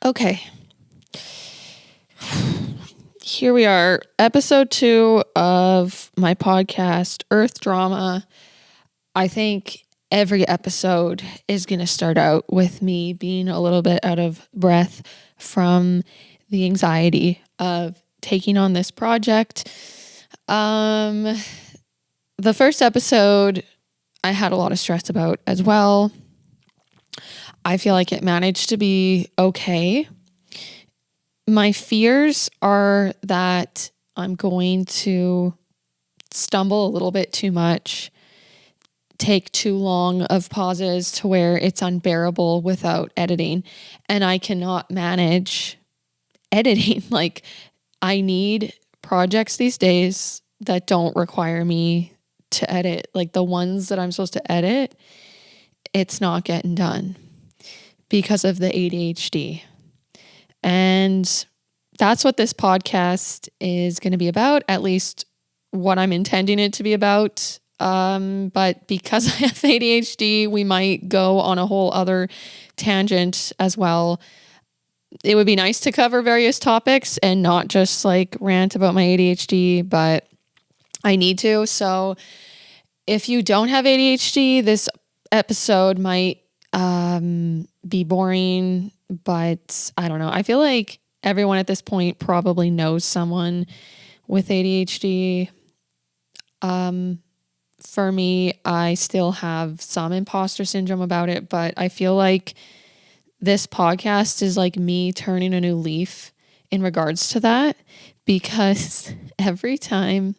Okay. Here we are, episode 2 of my podcast, Earth Drama. I think every episode is going to start out with me being a little bit out of breath from the anxiety of taking on this project. The first episode I had a lot of stress about as well. I feel like it managed to be okay. My fears are that I'm going to stumble a little bit too much, take too long of pauses to where it's unbearable without editing. And I cannot manage editing. Like, I need projects these days that don't require me to edit. Like, the ones that I'm supposed to edit, it's not getting done because of the ADHD. And that's what this podcast is going to be about, at least what I'm intending it to be about. But because I have ADHD, we might go on a whole other tangent as well. It would be nice to cover various topics and not just like rant about my ADHD, but I need to. So if you don't have ADHD, this episode might be boring, but I don't know. I feel like everyone at this point probably knows someone with ADHD. For me, I still have some imposter syndrome about it, but I feel like this podcast is like me turning a new leaf in regards to that, because every time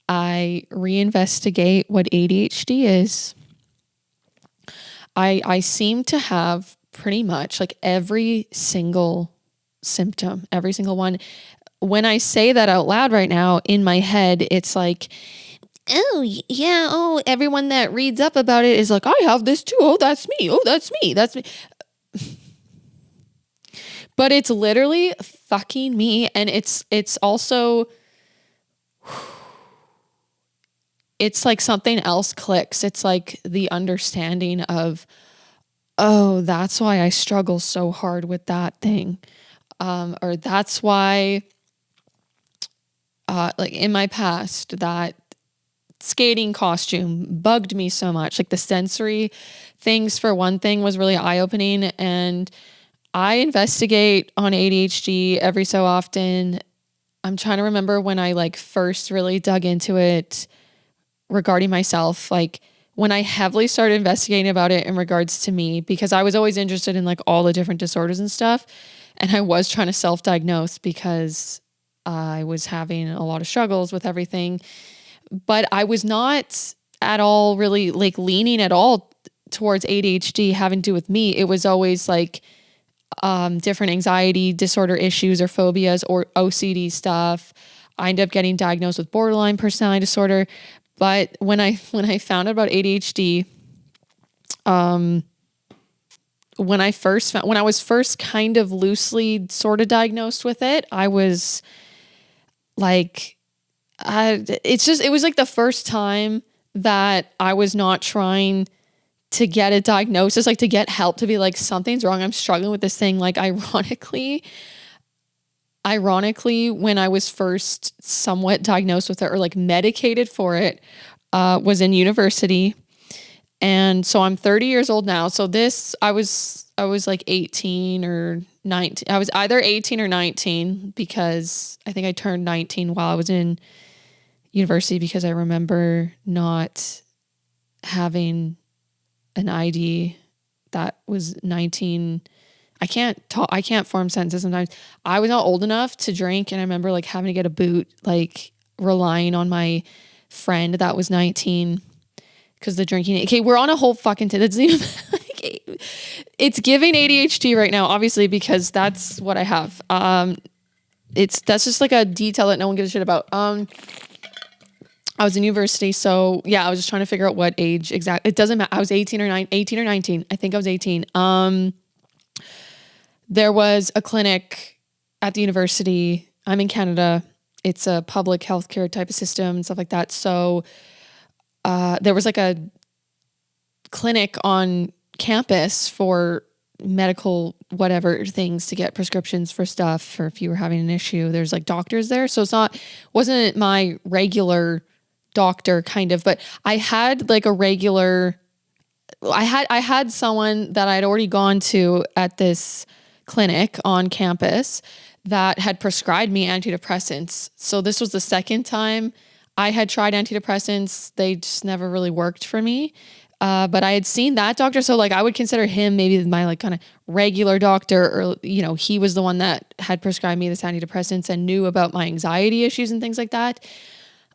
I reinvestigate what ADHD is, I seem to have pretty much like every single symptom, every single one. When I say that out loud right now, in my head, it's like, oh, yeah, oh, everyone that reads up about it is like, I have this too. Oh, that's me. Oh, that's me. That's me. But it's literally fucking me. And it's also, it's like something else clicks. It's like the understanding of, oh, that's why I struggle so hard with that thing. Or that's why, like in my past, that skating costume bugged me so much. Like the sensory things, for one thing, was really eye-opening. And I investigate on ADHD every so often. I'm trying to remember when I like first really dug into it regarding myself, like when I heavily started investigating about it in regards to me, because I was always interested in like all the different disorders and stuff. And I was trying to self-diagnose because I was having a lot of struggles with everything. But I was not at all really like leaning at all towards ADHD having to do with me. It was always like different anxiety disorder issues or phobias or OCD stuff. I ended up getting diagnosed with borderline personality disorder. But when I found out about ADHD, when I was first kind of loosely sort of diagnosed with it, I was like, it was like the first time that I was not trying to get a diagnosis, like to get help, to be like, something's wrong. I'm struggling with this thing. Like ironically, when I was first somewhat diagnosed with it or like medicated for it, was in university. And so I'm 30 years old now. So I was like 18 or 19. I was either 18 or 19, because I think I turned 19 while I was in university, because I remember not having an ID that was 19. I can't form sentences sometimes. I was not old enough to drink, and I remember like having to get a boot, like relying on my friend that was 19, because the drinking. Okay, we're on a whole fucking that's even like, it's giving ADHD right now, obviously, because that's what I have. That's just like a detail that no one gives a shit about. I was in university, so yeah, I was just trying to figure out what age exactly. It doesn't matter. I was 18 or 19. I think I was 18. There was a clinic at the university. I'm in Canada. It's a public healthcare type of system and stuff like that. So there was like a clinic on campus for medical whatever things to get prescriptions for stuff, or if you were having an issue, there's like doctors there. So wasn't my regular doctor kind of, but I had like I had someone that I'd already gone to at this clinic on campus that had prescribed me antidepressants. So this was the second time I had tried antidepressants. They just never really worked for me. But I had seen that doctor. So like I would consider him maybe my like kind of regular doctor, or, he was the one that had prescribed me this antidepressants and knew about my anxiety issues and things like that.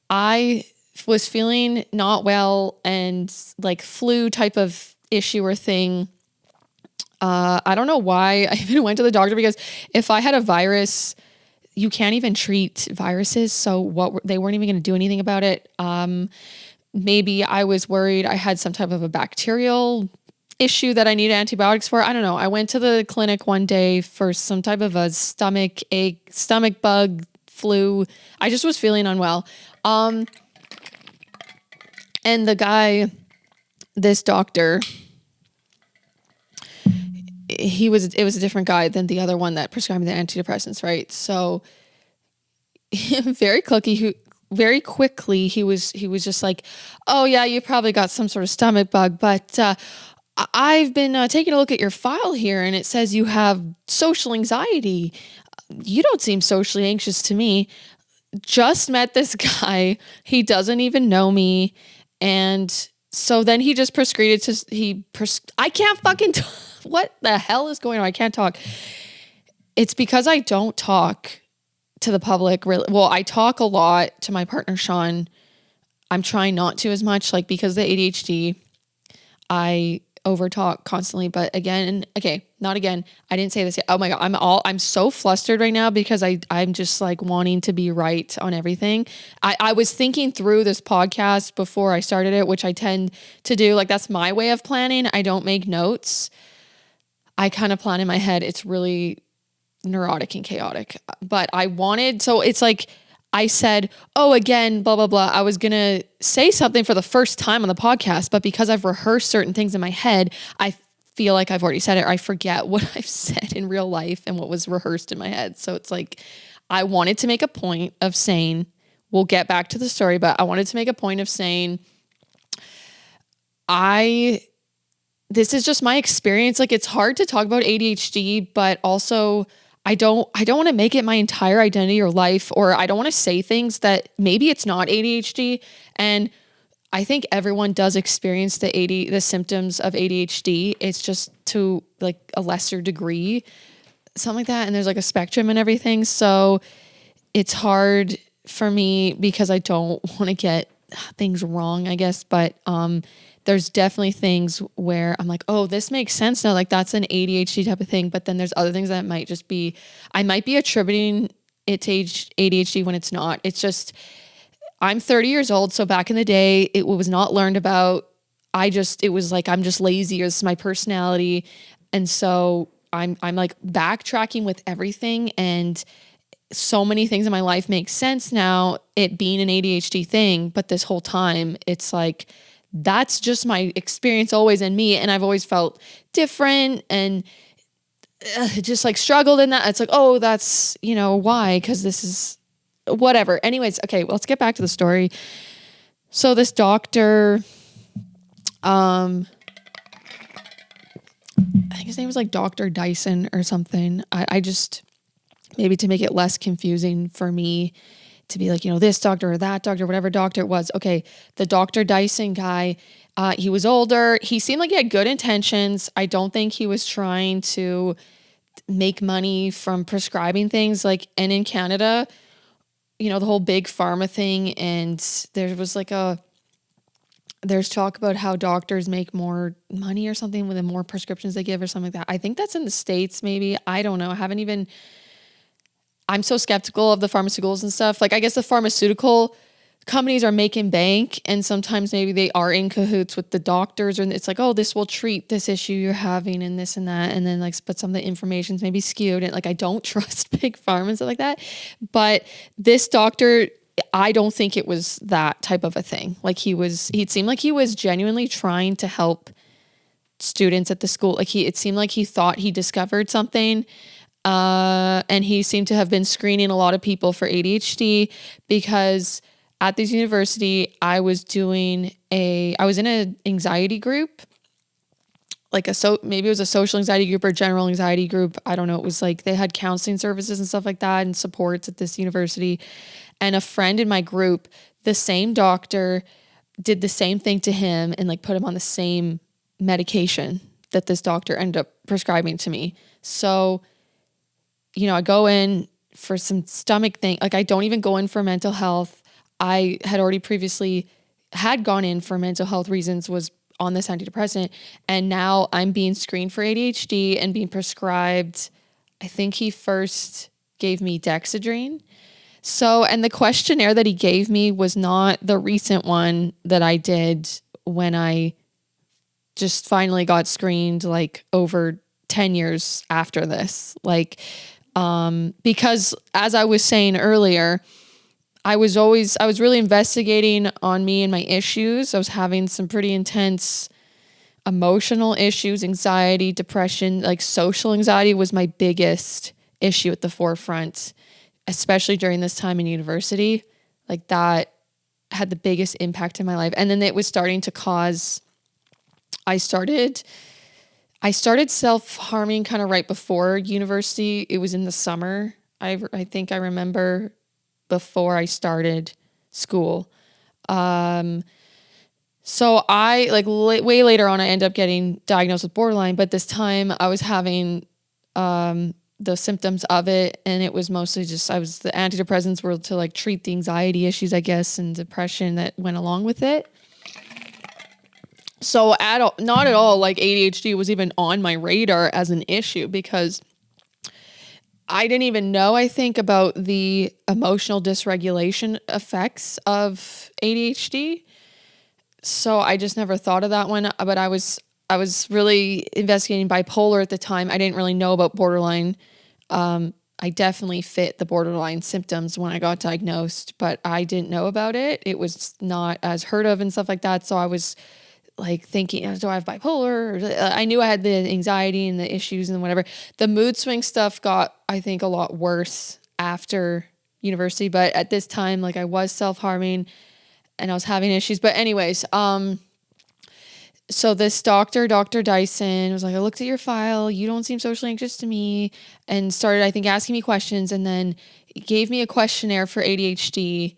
I was feeling not well and like flu type of issue or thing. I don't know why I even went to the doctor, because if I had a virus, you can't even treat viruses. So they weren't even going to do anything about it. Maybe I was worried I had some type of a bacterial issue that I needed antibiotics for. I don't know. I went to the clinic one day for some type of a stomach ache, stomach bug, flu. I just was feeling unwell. And the guy, this doctor, it was a different guy than the other one that prescribed me the antidepressants, right? So very quickly he was just like, oh yeah, you probably got some sort of stomach bug, but I've been taking a look at your file here, and it says you have social anxiety. You don't seem socially anxious to me. Just met this guy. He doesn't even know me. And so then he just proceeded to, I can't fucking, what the hell is going on? I can't talk. It's because I don't talk to the public really. Well, I talk a lot to my partner, Sean. I'm trying not to as much, like because of the ADHD, I overtalk constantly. But not again. I didn't say this yet. Oh my God. I'm so flustered right now because I'm just like wanting to be right on everything. I was thinking through this podcast before I started it, which I tend to do. Like that's my way of planning. I don't make notes. I kind of plan in my head. It's really neurotic and chaotic, but so it's like I said, oh, again, blah, blah, blah. I was going to say something for the first time on the podcast, but because I've rehearsed certain things in my head, I feel like I've already said it, or I forget what I've said in real life and what was rehearsed in my head. So it's like, I wanted to make a point of saying, we'll get back to the story, but I wanted to make a point of saying, this is just my experience. Like it's hard to talk about ADHD, but also I don't want to make it my entire identity or life, or I don't want to say things that maybe it's not ADHD. And I think everyone does experience the symptoms of ADHD. It's just to like a lesser degree, something like that. And there's like a spectrum and everything. So it's hard for me because I don't want to get things wrong, I guess. But, there's definitely things where I'm like, oh, this makes sense now. Like that's an ADHD type of thing. But then there's other things that might just be, I might be attributing it to ADHD when it's not. It's just, I'm 30 years old. So back in the day, it was not learned about. It was like, I'm just lazy, or this is my personality. And so I'm like backtracking with everything. And so many things in my life make sense now, it being an ADHD thing. But this whole time it's like, that's just my experience always in me. And I've always felt different and just like struggled in that. It's like, oh, that's, why? Because this is whatever. Anyways, okay, well, let's get back to the story. So this doctor, I think his name was like Dr. Dyson or something. I just, maybe to make it less confusing for me, to be like, this doctor or that doctor, whatever doctor it was. Okay, the Dr. Dyson guy, he was older. He seemed like he had good intentions. I don't think he was trying to make money from prescribing things. Like, and in Canada, the whole big pharma thing. And there was like there's talk about how doctors make more money or something with the more prescriptions they give or something like that. I think that's in the States, maybe. I don't know. I'm so skeptical of the pharmaceuticals and stuff. Like, I guess the pharmaceutical companies are making bank, and sometimes maybe they are in cahoots with the doctors, and it's like, oh, this will treat this issue you're having and this and that. And then like, but some of the information's maybe skewed, and like, I don't trust big pharma and stuff like that. But this doctor, I don't think it was that type of a thing. Like he seemed like he was genuinely trying to help students at the school. Like it seemed like he thought he discovered something. And he seemed to have been screening a lot of people for ADHD because at this university, I was in an anxiety group, maybe it was a social anxiety group or general anxiety group. I don't know. It was like they had counseling services and stuff like that and supports at this university. And a friend in my group, the same doctor, did the same thing to him and like put him on the same medication that this doctor ended up prescribing to me. So, I go in for some stomach thing. Like I don't even go in for mental health. I had already previously had gone in for mental health reasons, was on this antidepressant. And now I'm being screened for ADHD and being prescribed. I think he first gave me Dexedrine. So, and the questionnaire that he gave me was not the recent one that I did when I just finally got screened like over 10 years after this. Because as I was saying earlier, I was really investigating on me and my issues. I was having some pretty intense emotional issues, anxiety, depression, like social anxiety was my biggest issue at the forefront, especially during this time in university. Like that had the biggest impact in my life. And then it was starting to cause, I started self-harming kind of right before university. It was in the summer. I think I remember before I started school. So I way later on, I ended up getting diagnosed with borderline, but this time I was having, the symptoms of it. And it was mostly just, the antidepressants were to like treat the anxiety issues, I guess, and depression that went along with it. So not at all like ADHD was even on my radar as an issue because I didn't even know, I think, about the emotional dysregulation effects of ADHD. So I just never thought of that one, but I was really investigating bipolar at the time. I didn't really know about borderline. I definitely fit the borderline symptoms when I got diagnosed, but I didn't know about it. It was not as heard of and stuff like that. So I was like thinking, do I have bipolar? I knew I had the anxiety and the issues and whatever. The mood swing stuff got, I think, a lot worse after university. But at this time, like I was self-harming and I was having issues. But anyways, so this Dr. Dyson was like, I looked at your file. You don't seem socially anxious to me. And started, I think, asking me questions and then gave me a questionnaire for ADHD.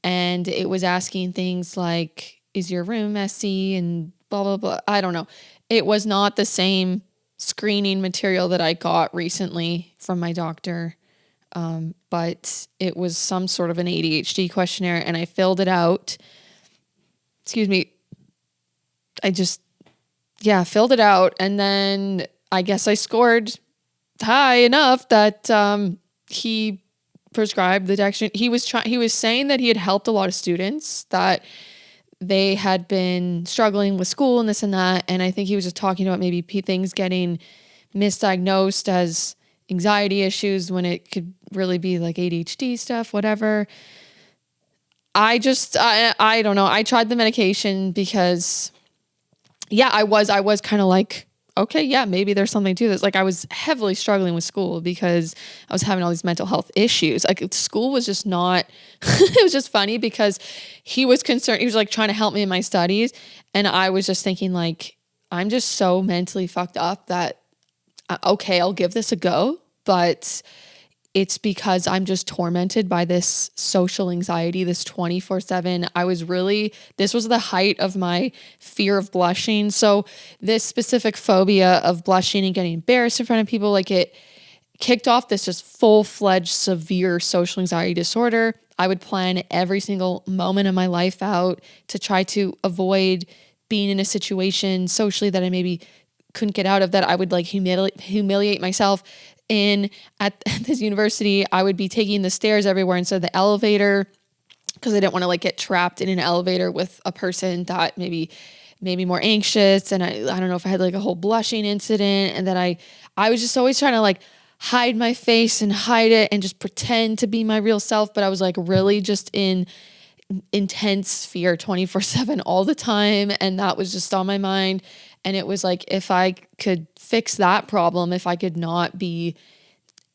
And it was asking things like, is your room messy and blah, blah, blah. I don't know. It was not the same screening material that I got recently from my doctor. But it was some sort of an ADHD questionnaire and I filled it out. Excuse me. Filled it out. And then I guess I scored high enough that, he prescribed the Dexedrine. He was saying that he had helped a lot of students, that they had been struggling with school and this and that. And I think he was just talking about maybe things getting misdiagnosed as anxiety issues when it could really be like ADHD stuff, whatever. I don't know. I tried the medication because I was kind of like, okay, yeah, maybe there's something to this. Like I was heavily struggling with school because I was having all these mental health issues. Like school was just not, it was just funny because he was concerned. He was like trying to help me in my studies. And I was just thinking like, I'm just so mentally fucked up that, okay, I'll give this a go. But it's because I'm just tormented by this social anxiety, this 24/7. This was the height of my fear of blushing. So this specific phobia of blushing and getting embarrassed in front of people, like it kicked off this just full-fledged severe social anxiety disorder. I would plan every single moment of my life out to try to avoid being in a situation socially that I maybe couldn't get out of, that I would like humiliate myself in. At this university, I would be taking the stairs everywhere instead of the elevator because I didn't want to like get trapped in an elevator with a person that maybe more anxious. And I don't know if I had like a whole blushing incident, and that I was just always trying to like hide my face and hide it and just pretend to be my real self. But I was like really just in intense fear 24/7 all the time. And that was just on my mind. And it was like, if I could fix that problem, if I could not be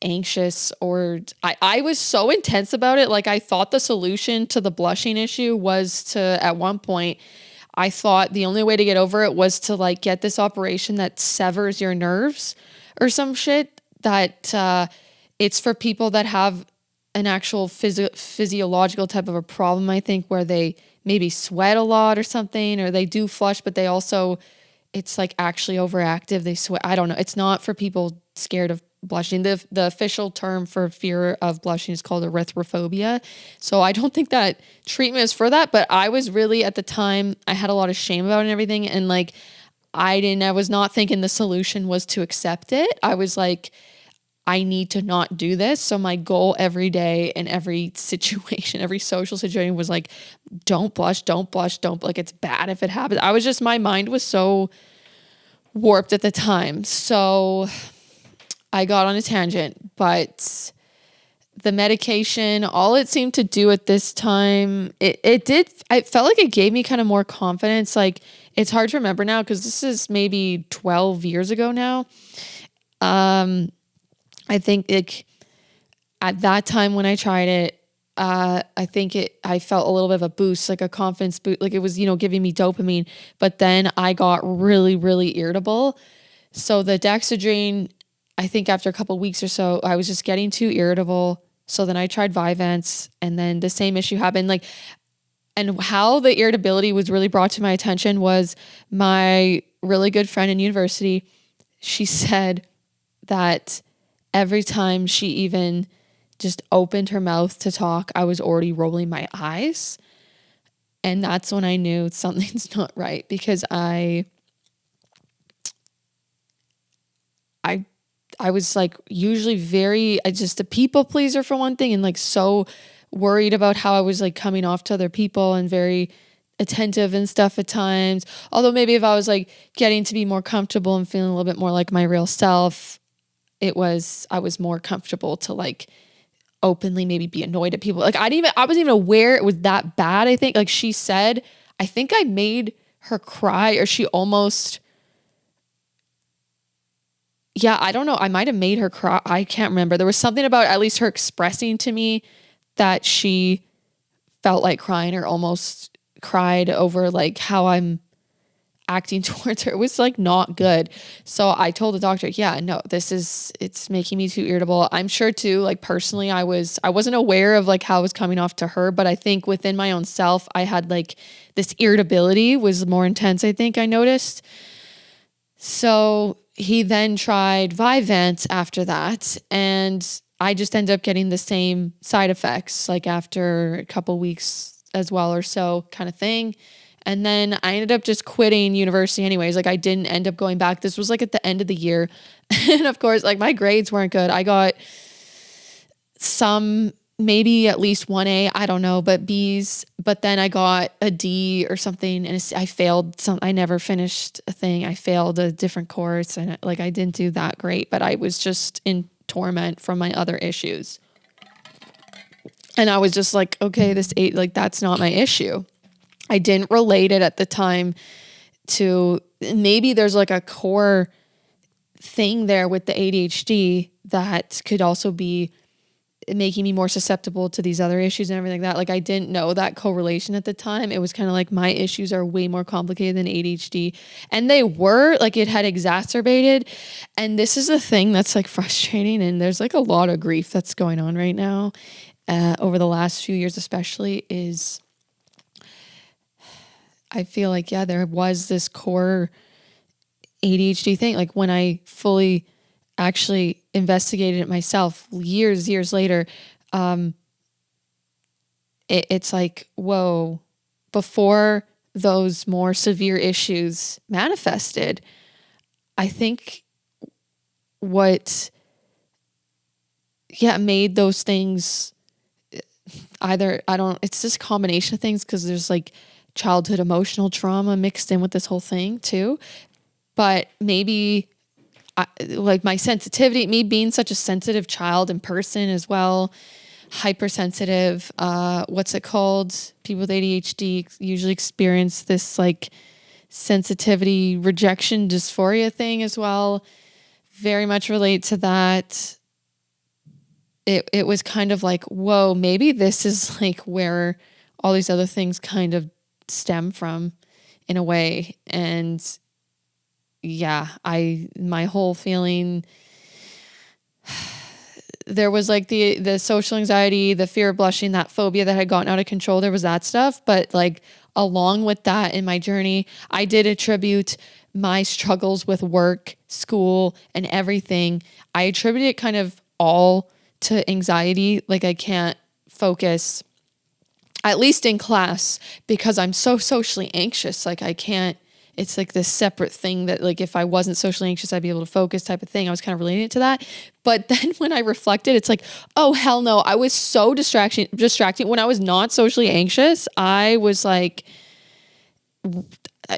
anxious, or I was so intense about it. Like, I thought the solution to the blushing issue was to, at one point, I thought the only way to get over it was to like get this operation that severs your nerves or some shit, that it's for people that have an actual physiological type of a problem, I think, where they maybe sweat a lot or something, or they do flush, but they also, it's like actually overactive. They sweat. I don't know. It's not for people scared of blushing. The official term for fear of blushing is called erythrophobia. So I don't think that treatment is for that, but I was really, at the time, I had a lot of shame about it and everything. And like, I was not thinking the solution was to accept it. I was like, I need to not do this. So my goal every day in every situation, every social situation, was like, don't blush, don't blush, don't, like, it's bad if it happens. I was just, my mind was so warped at the time. So I got on a tangent, but the medication, all it seemed to do at this time, I felt like it gave me kind of more confidence. Like, it's hard to remember now because this is maybe 12 years ago now. I think at that time when I tried it, I felt a little bit of a boost, like a confidence boost, like it was, giving me dopamine, but then I got really, really irritable. So the Dexedrine, I think after a couple of weeks or so, I was just getting too irritable. So then I tried Vyvanse, and then the same issue happened. Like, and how the irritability was really brought to my attention was my really good friend in university. She said that every time she even just opened her mouth to talk, I was already rolling my eyes. And that's when I knew something's not right, because I was like usually just a people pleaser for one thing, and like so worried about how I was like coming off to other people, and very attentive and stuff at times. Although maybe if I was like getting to be more comfortable and feeling a little bit more like my real self, I was more comfortable to like openly maybe be annoyed at people. Like, I wasn't even aware it was that bad. I think, like she said, I think I made her cry, or she almost, yeah, I don't know. I might have made her cry. I can't remember. There was something about at least her expressing to me that she felt like crying, or almost cried over like how I'm acting towards her. It was like not good. So I told the doctor, yeah, no, it's making me too irritable. I'm sure too, like personally, I wasn't aware of like how it was coming off to her, but I think within my own self, I had like this irritability was more intense, I think I noticed. So he then tried Vyvanse after that, and I just ended up getting the same side effects, like after a couple weeks as well or so, kind of thing. And then I ended up just quitting university anyways. Like, I didn't end up going back. This was like at the end of the year. And of course, like my grades weren't good. I got some, maybe at least 1A, I don't know, but B's. But then I got a D or something, and I failed I never finished a thing. I failed a different course, and like I didn't do that great, but I was just in torment from my other issues. And I was just like, okay, that's not my issue. I didn't relate it at the time to, maybe there's like a core thing there with the ADHD that could also be making me more susceptible to these other issues and everything like that. Like, I didn't know that correlation at the time. It was kind of like my issues are way more complicated than ADHD. And they were, like, it had exacerbated. And this is the thing that's like frustrating. And there's like a lot of grief that's going on right now over the last few years, especially, is I feel like, yeah, there was this core ADHD thing. Like, when I fully actually investigated it myself years later, it's like, whoa, before those more severe issues manifested, I think what, made those things it's this combination of things, because there's like childhood emotional trauma mixed in with this whole thing too. But maybe like my sensitivity, me being such a sensitive child and person as well, hypersensitive, what's it called? People with ADHD usually experience this like sensitivity, rejection, dysphoria thing as well. Very much relate to that. It was kind of like, whoa, maybe this is like where all these other things kind of stem from in a way. And yeah, my whole feeling, there was like the social anxiety, the fear of blushing, that phobia that had gotten out of control. There was that stuff. But like along with that in my journey, I did attribute my struggles with work, school, and everything. I attributed it kind of all to anxiety. Like I can't focus, at least in class, because I'm so socially anxious. Like I can't, it's like this separate thing that like if I wasn't socially anxious, I'd be able to focus type of thing. I was kind of relating it to that. But then when I reflected, it's like, oh, hell no. I was so distracting. When I was not socially anxious, I was like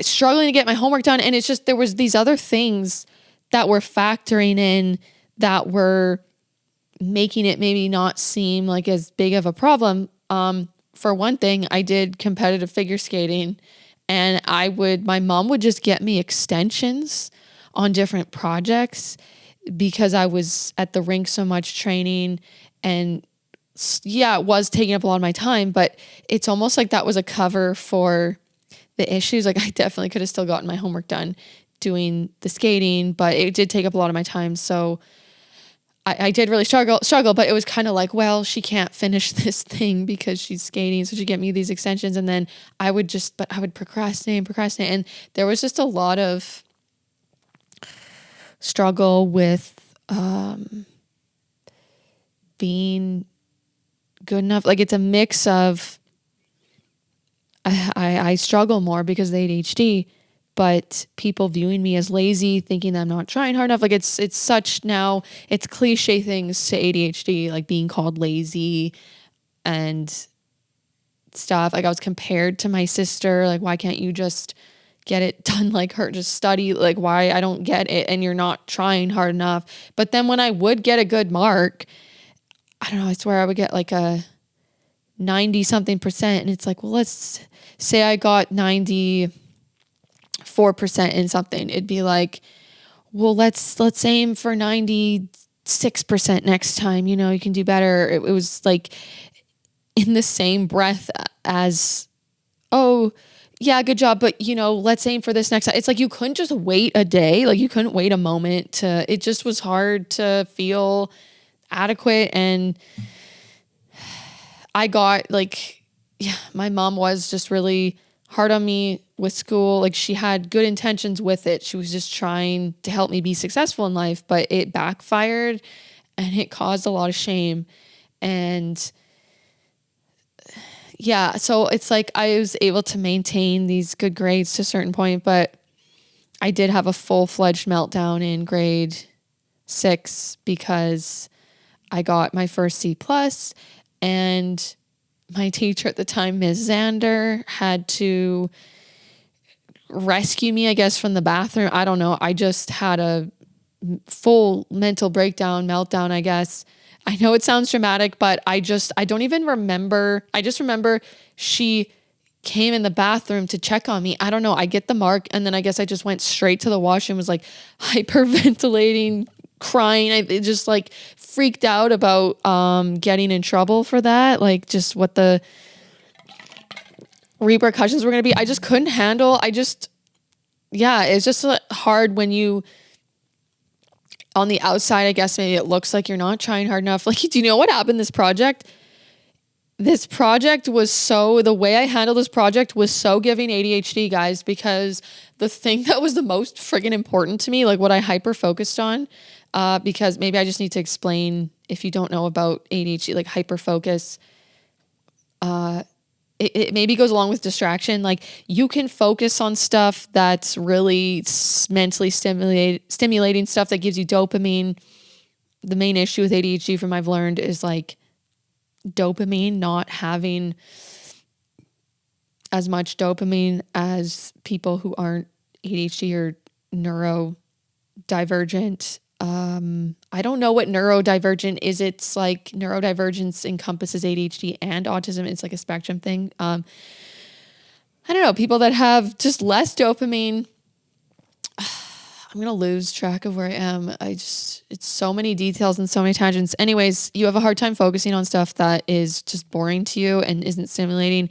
struggling to get my homework done. And it's just, there was these other things that were factoring in that were making it maybe not seem like as big of a problem. For one thing, I did competitive figure skating, and my mom would just get me extensions on different projects because I was at the rink so much training, and yeah, it was taking up a lot of my time, but it's almost like that was a cover for the issues. Like I definitely could have still gotten my homework done doing the skating, but it did take up a lot of my time. So I did really struggle, but it was kind of like, well, she can't finish this thing because she's skating. So she get me these extensions. And then I would procrastinate. And there was just a lot of struggle with being good enough. Like it's a mix of, I struggle more because of the ADHD, but people viewing me as lazy, thinking that I'm not trying hard enough. Like it's such now, it's cliche things to ADHD, like being called lazy and stuff. Like I was compared to my sister. Like, why can't you just get it done like her? Just study. Like why I don't get it and you're not trying hard enough. But then when I would get a good mark, I don't know, I swear I would get like a 90 something percent. And it's like, well, let's say I got 94% in something. It'd be like, well, let's aim for 96% next time. You know, you can do better. It was like in the same breath as, oh yeah, good job. But you know, let's aim for this next time. It's like, you couldn't just wait a day. Like you couldn't wait a moment it just was hard to feel adequate. And I got like, yeah, my mom was just really hard on me with school. Like she had good intentions with it. She was just trying to help me be successful in life, but it backfired and it caused a lot of shame. And yeah, so it's like I was able to maintain these good grades to a certain point, but I did have a full-fledged meltdown in grade 6 because I got my first C+, and my teacher at the time, Ms. Zander, had to rescue me, I guess, from the bathroom. I don't know. I just had a full mental meltdown, I guess. I know it sounds dramatic, but I don't even remember. I just remember she came in the bathroom to check on me. I don't know. I get the mark, and then I guess I just went straight to the washroom, was like hyperventilating, crying. I just like freaked out about getting in trouble for that. Like just what the repercussions were going to be. I just couldn't handle. It's just hard when you, on the outside, I guess maybe it looks like you're not trying hard enough. Like, do you know what happened this project? This project was the way I handled this project was so giving ADHD, guys, because the thing that was the most friggin' important to me, like what I hyper focused on, because maybe I just need to explain if you don't know about ADHD, like hyper focus, it maybe goes along with distraction. Like you can focus on stuff that's really mentally stimulating stuff that gives you dopamine. The main issue with ADHD, from I've learned, is like dopamine, not having as much dopamine as people who aren't ADHD or neurodivergent. I don't know what neurodivergent is. It's like neurodivergence encompasses ADHD and autism. It's like a spectrum thing. I don't know, people that have just less dopamine. I'm going to lose track of where I am. It's so many details and so many tangents. Anyways, you have a hard time focusing on stuff that is just boring to you and isn't stimulating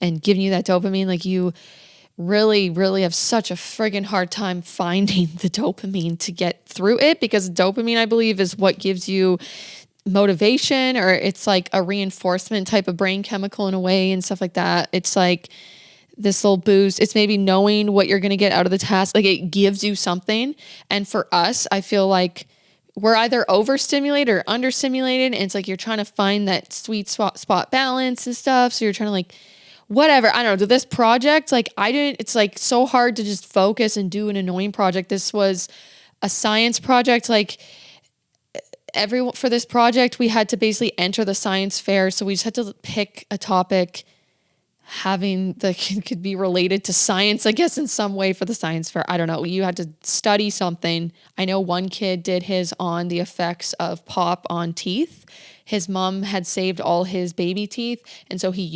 and giving you that dopamine. Like you really, really have such a friggin' hard time finding the dopamine to get through it, because dopamine, I believe, is what gives you motivation, or it's like a reinforcement type of brain chemical in a way and stuff like that. It's like this little boost. It's maybe knowing what you're going to get out of the task. Like it gives you something. And for us, I feel like we're either overstimulated or understimulated. And it's like you're trying to find that sweet spot balance and stuff. So you're trying to like, whatever. I don't know. This project, like it's like so hard to just focus and do an annoying project. This was a science project. Like for this project, we had to basically enter the science fair. So we just had to pick a topic having could be related to science, I guess, in some way for the science fair. I don't know. You had to study something. I know one kid did his on the effects of pop on teeth. His mom had saved all his baby teeth. And so he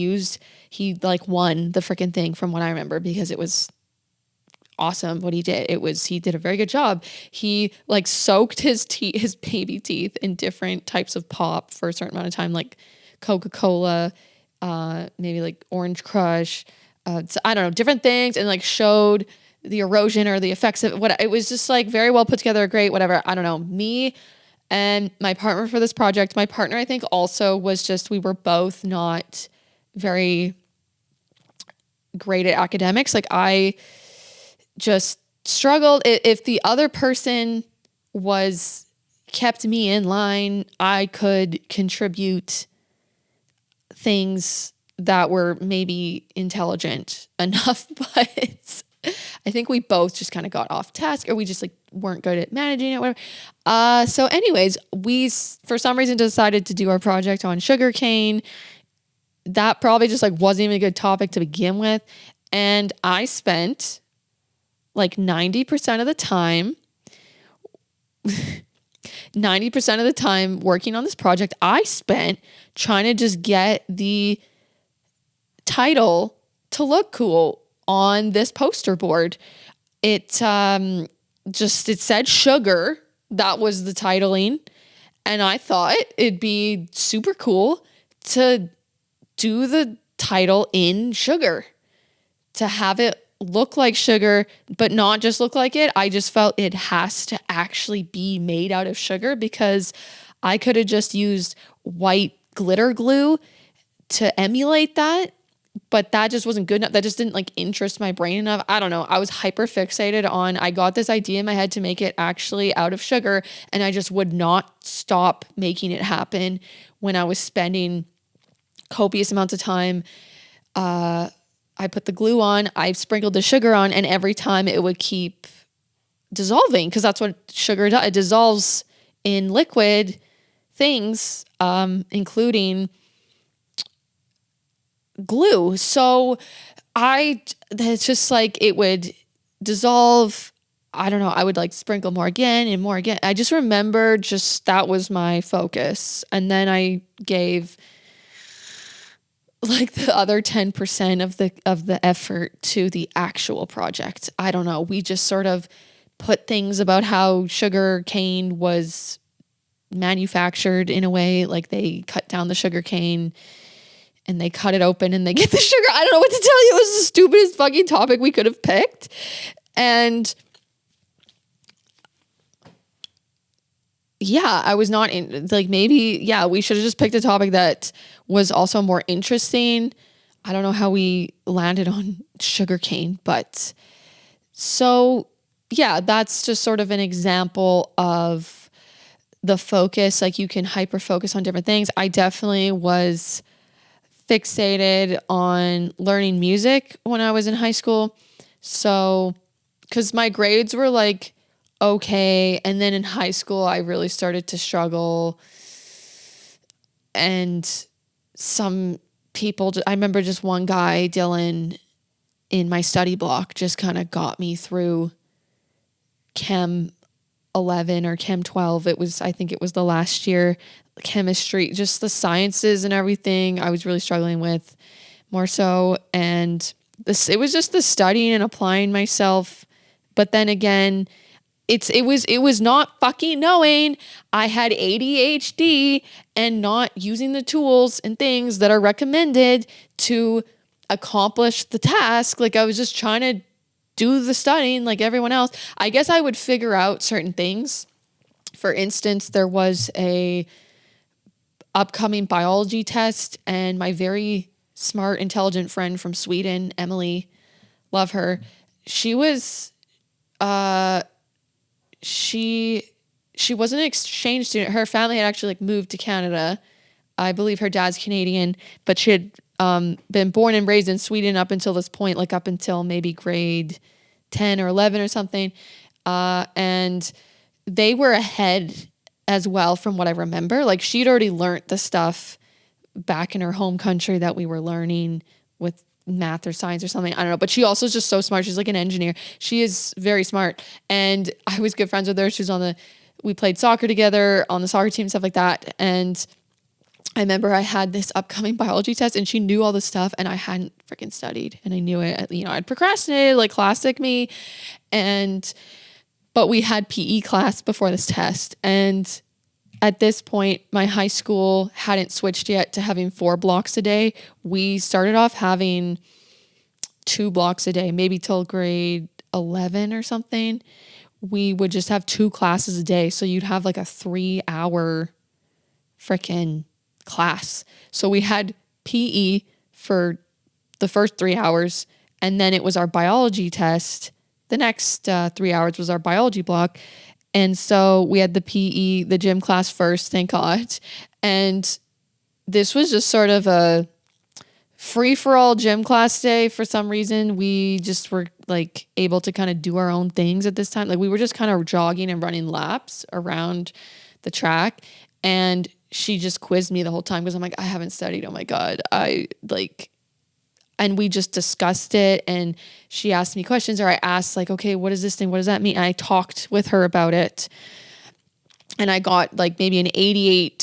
won the freaking thing from what I remember, because it was awesome what he did. He did a very good job. He like soaked his baby teeth in different types of pop for a certain amount of time, like Coca-Cola, maybe like Orange Crush, so I don't know, different things, and like showed the erosion or the effects of what it was. Just like very well put together, great, whatever. I don't know. Me and my partner for this project, my partner, I think also was just, we were both not very great at academics. Like I just struggled. If the other person kept me in line, I could contribute things that were maybe intelligent enough, but I think we both just kind of got off task, or we just like weren't good at managing it, whatever. So anyways, we for some reason decided to do our project on sugarcane. That probably just like wasn't even a good topic to begin with. And I spent like 90% of the time 90% of the time working on this project, I spent trying to just get the title to look cool on this poster board. It said sugar. That was the titling. And I thought it'd be super cool to do the title in sugar, to have it look like sugar, but not just look like it. I just felt it has to actually be made out of sugar, because I could have just used white glitter glue to emulate that, but that just wasn't good enough. That just didn't like interest my brain enough. I don't know. I was hyper fixated on, I got this idea in my head to make it actually out of sugar, and I just would not stop making it happen when I was spending copious amounts of time. I put the glue on, I sprinkled the sugar on, and every time it would keep dissolving, because that's what sugar does. It dissolves in liquid things, including glue. So it's just like it would dissolve. I don't know. I would like sprinkle more again and more again. I just remember that was my focus. And then I gave like the other 10% of the effort to the actual project. I don't know. We just sort of put things about how sugar cane was manufactured in a way, like they cut down the sugar cane and they cut it open and they get the sugar. I don't know what to tell you. It was the stupidest fucking topic we could have picked. And yeah, I was not in, like, maybe, yeah, we should have just picked a topic that was also more interesting. I don't know how we landed on sugarcane, but so yeah, that's just sort of an example of the focus. Like you can hyper focus on different things. I definitely was fixated on learning music when I was in high school. So, because my grades were like okay, and then in high school I really started to struggle, and some people, I remember just one guy, Dylan, in my study block just kind of got me through Chem 11 or Chem 12. I think it was the last year, chemistry, just the sciences and everything I was really struggling with more so. And it was just the studying and applying myself. But then again, it was not fucking knowing I had ADHD and not using the tools and things that are recommended to accomplish the task. Like I was just trying to do the studying like everyone else. I guess I would figure out certain things. For instance, there was a upcoming biology test, and my very smart, intelligent friend from Sweden, Emily, love her. She was she was an exchange student. Her family had actually like moved to Canada. I believe her dad's Canadian, but she had been born and raised in Sweden up until this point, like up until maybe grade 10 or 11 or something. And they were ahead as well from what I remember. Like she'd already learned the stuff back in her home country that we were learning with math or science or something. I don't know. But she also is just so smart. She's like an engineer. She is very smart. And I was good friends with her. She was we played soccer together on the soccer team, stuff like that. And I remember I had this upcoming biology test and she knew all this stuff and I hadn't freaking studied and I knew it. You know, I'd procrastinated, like classic me. But we had PE class before this test. And at this point, my high school hadn't switched yet to having 4 blocks a day. We started off having 2 blocks a day, maybe till grade 11 or something. We would just have 2 classes a day. So you'd have like a 3-hour freaking class. So we had PE for the first 3 hours, and then it was our biology test. The next 3 hours was our biology block. And so we had the PE, the gym class first, thank God. And this was just sort of a free-for-all gym class day. For some reason, we just were like able to kind of do our own things at this time. Like we were just kind of jogging and running laps around the track. And she just quizzed me the whole time because I'm like, I haven't studied. Oh my God. And we just discussed it and she asked me questions or I asked like, okay, what is this thing? What does that mean? And I talked with her about it and I got like maybe an 80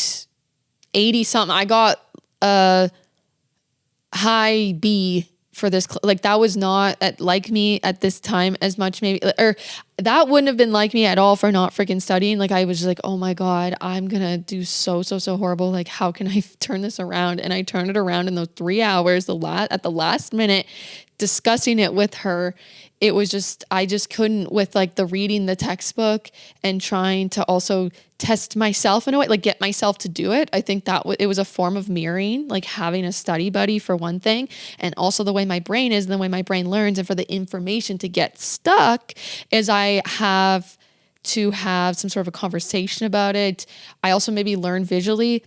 something. I got a high B for this. Like that was not like me at this time as much maybe, or that wouldn't have been like me at all for not freaking studying. Like I was just like, oh my God, I'm going to do so horrible. Like how can I turn this around? And I turned it around in those 3 hours, at the last minute, discussing it with her. It was just, I just couldn't with like the reading the textbook and trying to also test myself in a way, like get myself to do it. I think that it was a form of mirroring, like having a study buddy for one thing, and also the way my brain is and the way my brain learns. And for the information to get stuck is I have to have some sort of a conversation about it. I also maybe learn visually,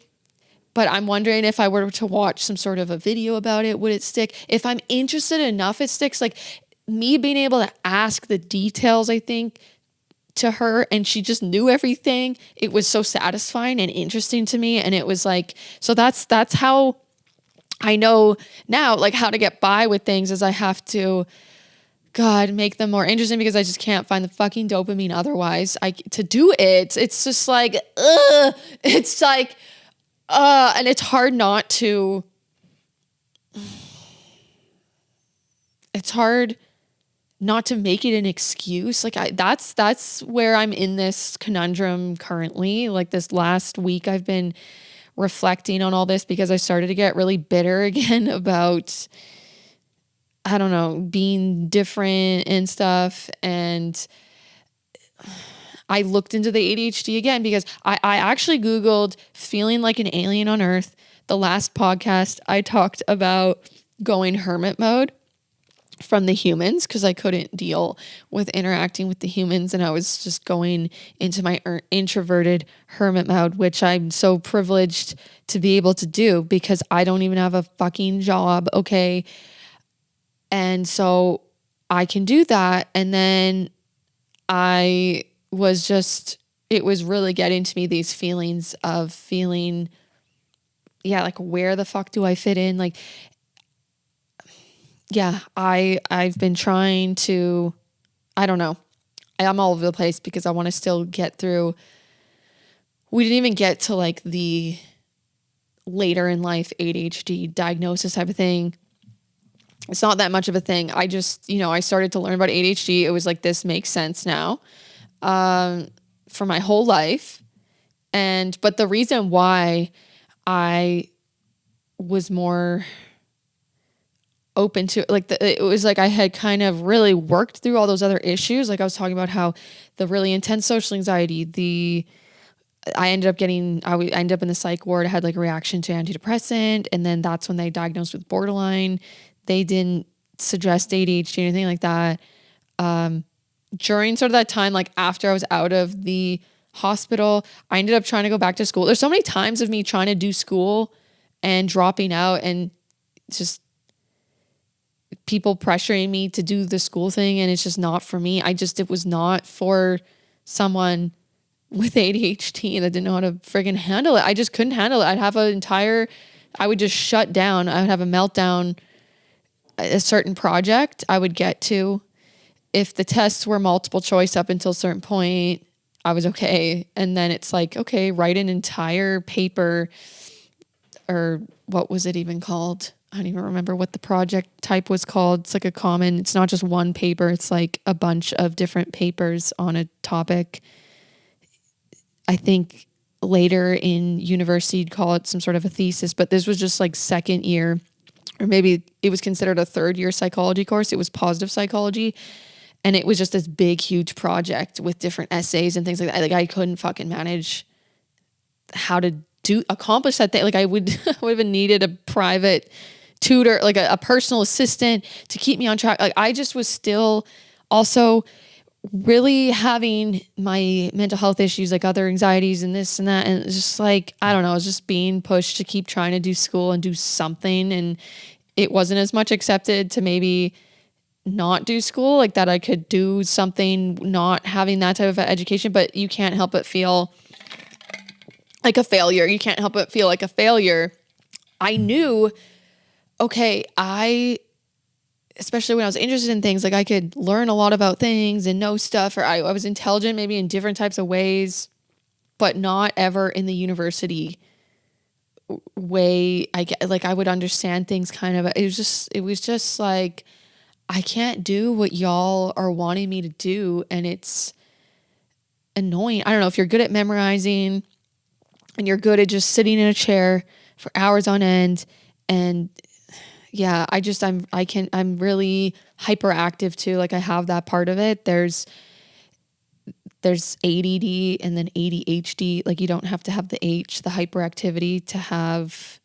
but I'm wondering if I were to watch some sort of a video about it, would it stick? If I'm interested enough, it sticks. Like me being able to ask the details, I think, to her, and she just knew everything. It was so satisfying and interesting to me. And it was like, so that's how I know now, like how to get by with things is I have to, God, make them more interesting because I just can't find the fucking dopamine otherwise. To do it, it's just like, it's like, and it's hard not to, it's hard not to make it an excuse. Like that's where I'm in this conundrum currently. Like this last week I've been reflecting on all this because I started to get really bitter again about, I don't know, being different and stuff. And I looked into the ADHD again because I actually Googled feeling like an alien on Earth. The last podcast I talked about going hermit mode from the humans because I couldn't deal with interacting with the humans and I was just going into my introverted hermit mode, which I'm so privileged to be able to do because I don't even have a fucking job, okay? And so I can do that. And then it was really getting to me, these feelings of feeling, yeah, like where the fuck do I fit in? Like, yeah, I've been trying to, I don't know. I'm all over the place because I want to still get through. We didn't even get to like the later in life ADHD diagnosis type of thing. It's not that much of a thing. I just, I started to learn about ADHD. It was like, this makes sense now, for my whole life. But the reason why I was more open to it was like I had kind of really worked through all those other issues. Like I was talking about how the really intense social anxiety, I ended up in the psych ward. I had like a reaction to antidepressant. And then that's when they diagnosed with borderline. They didn't suggest ADHD or anything like that. During sort of that time, like after I was out of the hospital, I ended up trying to go back to school. There's so many times of me trying to do school and dropping out, and just people pressuring me to do the school thing. And it's just not for me. It was not for someone with ADHD that didn't know how to friggin' handle it. I just couldn't handle it. I would just shut down. I would have a meltdown. A certain project I would get to. If the tests were multiple choice up until a certain point, I was okay. And then it's like, okay, write an entire paper, or what was it even called? I don't even remember what the project type was called. It's like it's not just one paper. It's like a bunch of different papers on a topic. I think later in university, you'd call it some sort of a thesis, but this was just like second year, or maybe it was considered a third year psychology course. It was positive psychology. And it was just this big, huge project with different essays and things like that. Like I couldn't fucking manage how to accomplish that thing. Like I would have needed a private tutor, like a personal assistant to keep me on track. Like I just was still also really having my mental health issues, like other anxieties and this and that. And it's just like, I don't know, I was just being pushed to keep trying to do school and do something. And it wasn't as much accepted to maybe not do school, like that I could do something not having that type of education. But you can't help but feel like a failure. You can't help but feel like a failure. I knew, okay, especially when I was interested in things, like I could learn a lot about things and know stuff, or I was intelligent maybe in different types of ways, but not ever in the university way. I would understand things kind of. It was just like, I can't do what y'all are wanting me to do. And it's annoying. I don't know if you're good at memorizing and you're good at just sitting in a chair for hours on end. And yeah, I'm really hyperactive too. Like I have that part of it. There's ADD and then ADHD. Like you don't have to have the the hyperactivity to have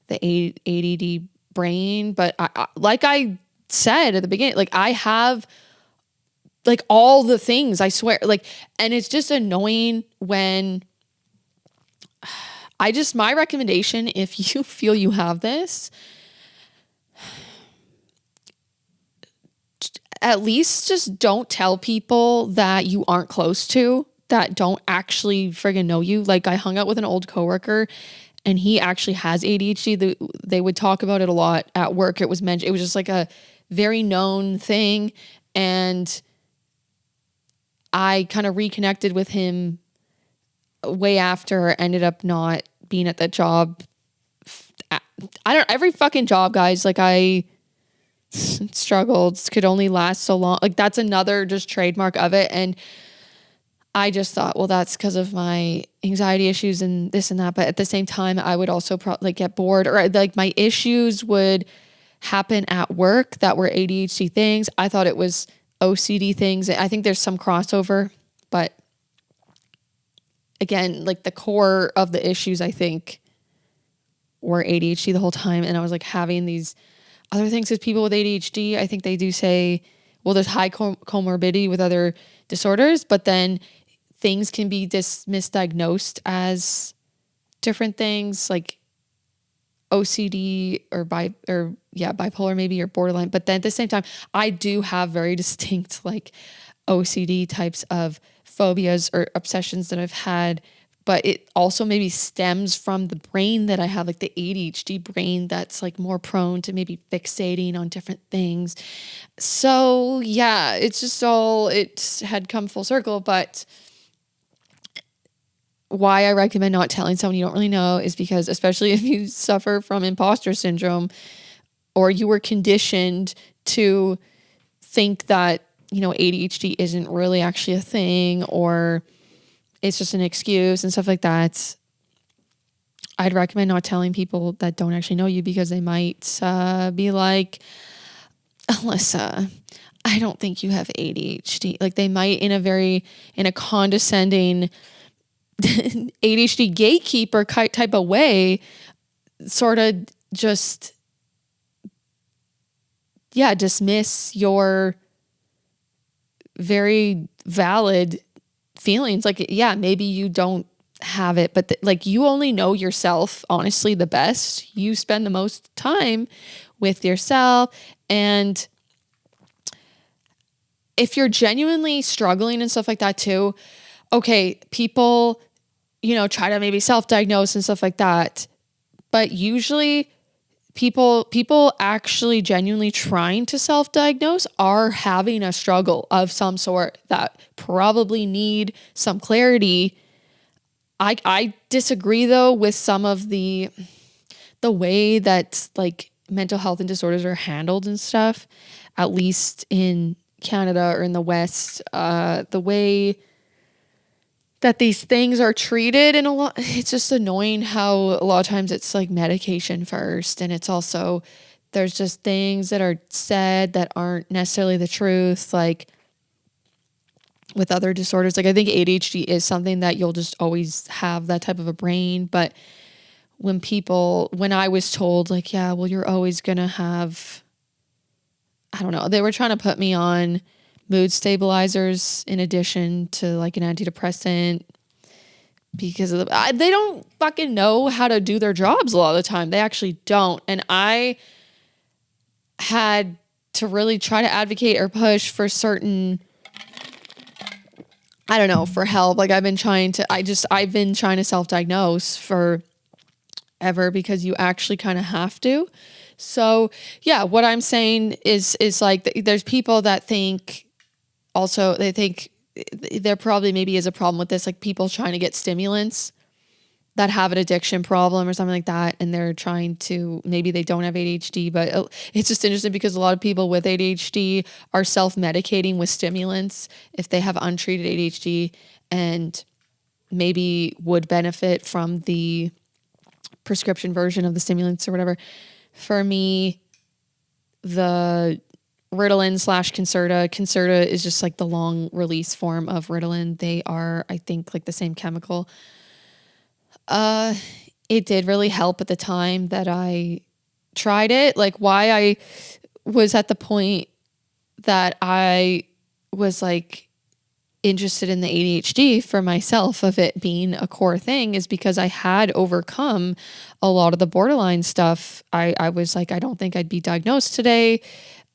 the ADD brain. But like I said at the beginning, like I have like all the things, I swear, like, and it's just annoying when my recommendation, if you feel you have this, at least just don't tell people that you aren't close to, that don't actually friggin' know you. Like I hung out with an old coworker and he actually has ADHD. They would talk about it a lot at work. It was mentioned. It was just like a very known thing. And I kind of reconnected with him way after, ended up not being at that job. Every fucking job, guys, like I struggled, could only last so long. Like that's another just trademark of it. And I just thought, well, that's because of my anxiety issues and this and that. But at the same time, I would also probably get bored, or like my issues would happen at work that were ADHD things. I thought it was OCD things. I think there's some crossover, but again, like the core of the issues, I think, were ADHD the whole time. And I was like having these other things with people with ADHD. I think they do say, well, there's high comorbidity with other disorders, but then things can be misdiagnosed as different things like OCD or bipolar maybe, or borderline. But then at the same time, I do have very distinct like OCD types of phobias or obsessions that I've had, but it also maybe stems from the brain that I have, like the ADHD brain that's like more prone to maybe fixating on different things. So yeah, it's just it had come full circle. But why I recommend not telling someone you don't really know is because, especially if you suffer from imposter syndrome, or you were conditioned to think that, ADHD isn't really actually a thing, or it's just an excuse and stuff like that, I'd recommend not telling people that don't actually know you, because they might be like, Alyssa, I don't think you have ADHD. Like, they might, in a condescending ADHD gatekeeper type of way, sort of just, dismiss your very valid feelings. Like, maybe you don't have it, but you only know yourself honestly the best. You spend the most time with yourself, and if you're genuinely struggling and stuff like that too, okay, people, try to maybe self-diagnose and stuff like that, but usually people actually genuinely trying to self-diagnose are having a struggle of some sort that probably need some clarity. I disagree though with some of the way that like mental health and disorders are handled and stuff, at least in Canada or in the West. The way that these things are treated, and it's just annoying how a lot of times it's like medication first, and it's also, there's just things that are said that aren't necessarily the truth. Like with other disorders, like I think ADHD is something that you'll just always have that type of a brain. But when I was told like, yeah, well, you're always gonna have, I don't know, they were trying to put me on mood stabilizers in addition to like an antidepressant, because they don't fucking know how to do their jobs a lot of the time. They actually don't. And I had to really try to advocate or push for certain, I don't know, for help. Like I've been trying to self-diagnose forever, because you actually kind of have to. So yeah, what I'm saying is like, there's people that think also, they think there probably maybe is a problem with this, like people trying to get stimulants that have an addiction problem or something like that, and they're trying to, maybe they don't have ADHD, but it's just interesting because a lot of people with ADHD are self-medicating with stimulants if they have untreated ADHD, and maybe would benefit from the prescription version of the stimulants or whatever. For me, the Ritalin / Concerta is just like the long release form of Ritalin. They are, I think, like the same chemical. It did really help at the time that I tried it. Like why I was at the point that I was like interested in the ADHD for myself, of it being a core thing, is because I had overcome a lot of the borderline stuff. I was like, I don't think I'd be diagnosed today.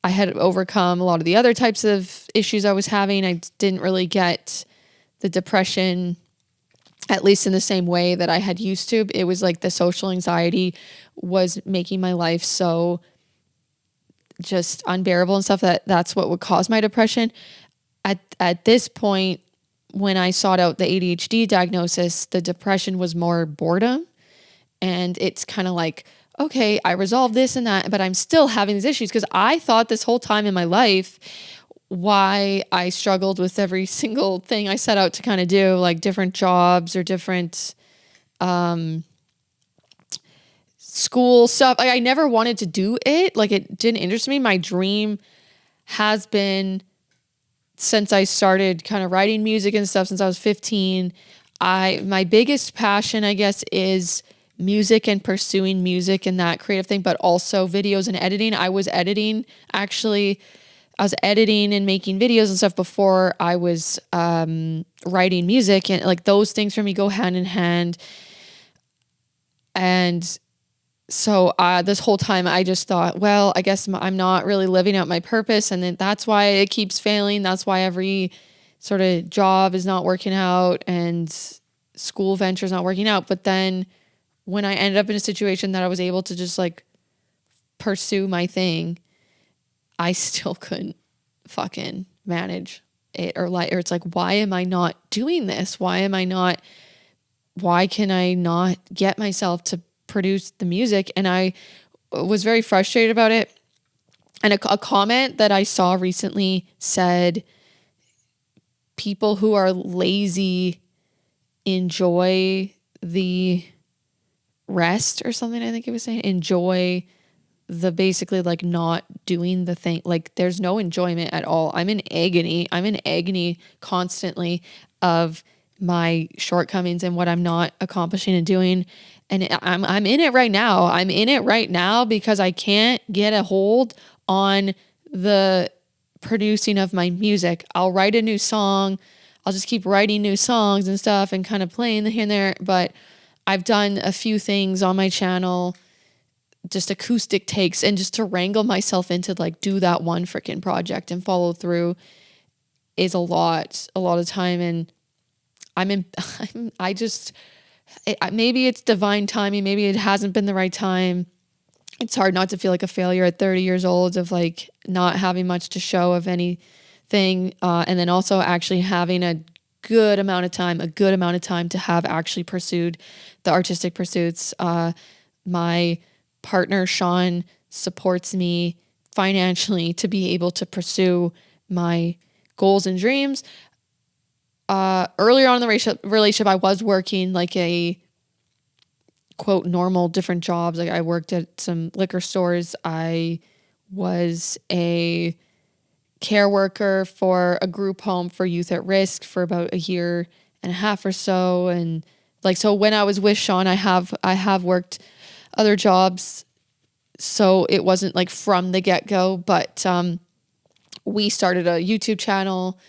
I had overcome a lot of the other types of issues I was having. I didn't really get the depression, at least in the same way that I had used to. It was like the social anxiety was making my life so just unbearable and stuff, that's what would cause my depression. At this point, when I sought out the ADHD diagnosis, the depression was more boredom. And it's kind of like, okay, I resolved this and that, but I'm still having these issues, because I thought this whole time in my life why I struggled with every single thing I set out to kind of do, like different jobs or different school stuff. Like I never wanted to do it. Like it didn't interest me. My dream has been, since I started kind of writing music and stuff since I was 15, my biggest passion, I guess, is music and pursuing music and that creative thing, but also videos and editing. I was editing and making videos and stuff before I was writing music, and like those things for me go hand in hand. And so this whole time I just thought, well, I guess I'm not really living out my purpose, and then that's why it keeps failing. That's why every sort of job is not working out and school venture is not working out. But then when I ended up in a situation that I was able to just like pursue my thing, I still couldn't fucking manage it, or it's like, why am I not doing this? Why can I not get myself to produce the music? And I was very frustrated about it. And a comment that I saw recently said, people who are lazy enjoy the rest or something. I think it was saying enjoy the basically like not doing the thing. Like there's no enjoyment at all. I'm in agony constantly of my shortcomings and what I'm not accomplishing and doing. And I'm in it right now. I'm in it right now because I can't get a hold on the producing of my music. I'll write a new song. I'll just keep writing new songs and stuff and kind of playing here and there. But I've done a few things on my channel, just acoustic takes, and just to wrangle myself into like do that one freaking project and follow through is a lot of time. And maybe it's divine timing. Maybe it hasn't been the right time. It's hard not to feel like a failure at 30 years old of like not having much to show of anything. And then also actually having a good amount of time to have actually pursued the artistic pursuits. My partner, Sean, supports me financially to be able to pursue my goals and dreams. Earlier on in the relationship, I was working like a quote normal different jobs. Like I worked at some liquor stores. I was a care worker for a group home for youth at risk for about a year and a half or so. And like, so when I was with Sean, I have worked other jobs. So it wasn't like from the get-go, but we started a YouTube channel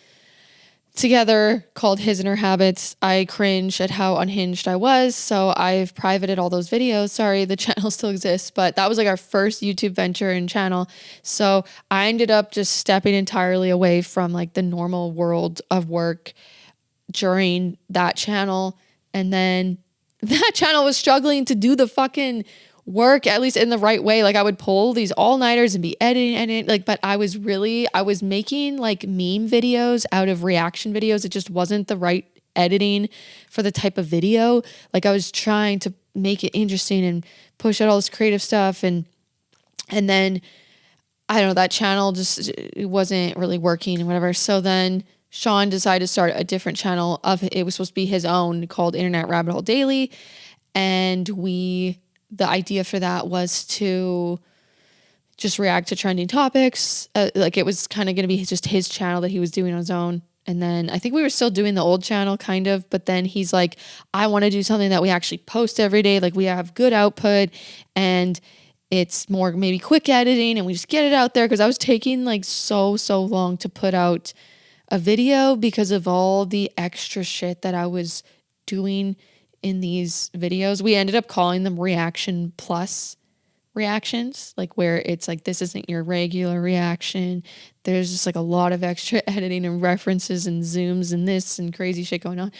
together called His and Her Habits. I cringe at how unhinged I was, so I've privated all those videos. Sorry, the channel still exists, but that was like our first YouTube venture and channel. So I ended up just stepping entirely away from like the normal world of work during that channel. And then that channel was struggling to do the fucking work, at least in the right way. Like I would pull these all-nighters and be editing, like, but I was making like meme videos out of reaction videos. It just wasn't the right editing for the type of video. Like I was trying to make it interesting and push out all this creative stuff. And then I don't know, that channel just, it wasn't really working and whatever. So then Sean decided to start a different channel it was supposed to be his own, called Internet Rabbit Hole Daily. And the idea for that was to just react to trending topics. Like it was kind of going to be just his channel that he was doing on his own. And then I think we were still doing the old channel kind of, but then he's like, I want to do something that we actually post every day. Like we have good output and it's more maybe quick editing and we just get it out there. Cause I was taking like so long to put out a video because of all the extra shit that I was doing in these videos. We ended up calling them reaction plus reactions, like where it's like, this isn't your regular reaction. There's just like a lot of extra editing and references and zooms and this and crazy shit going on.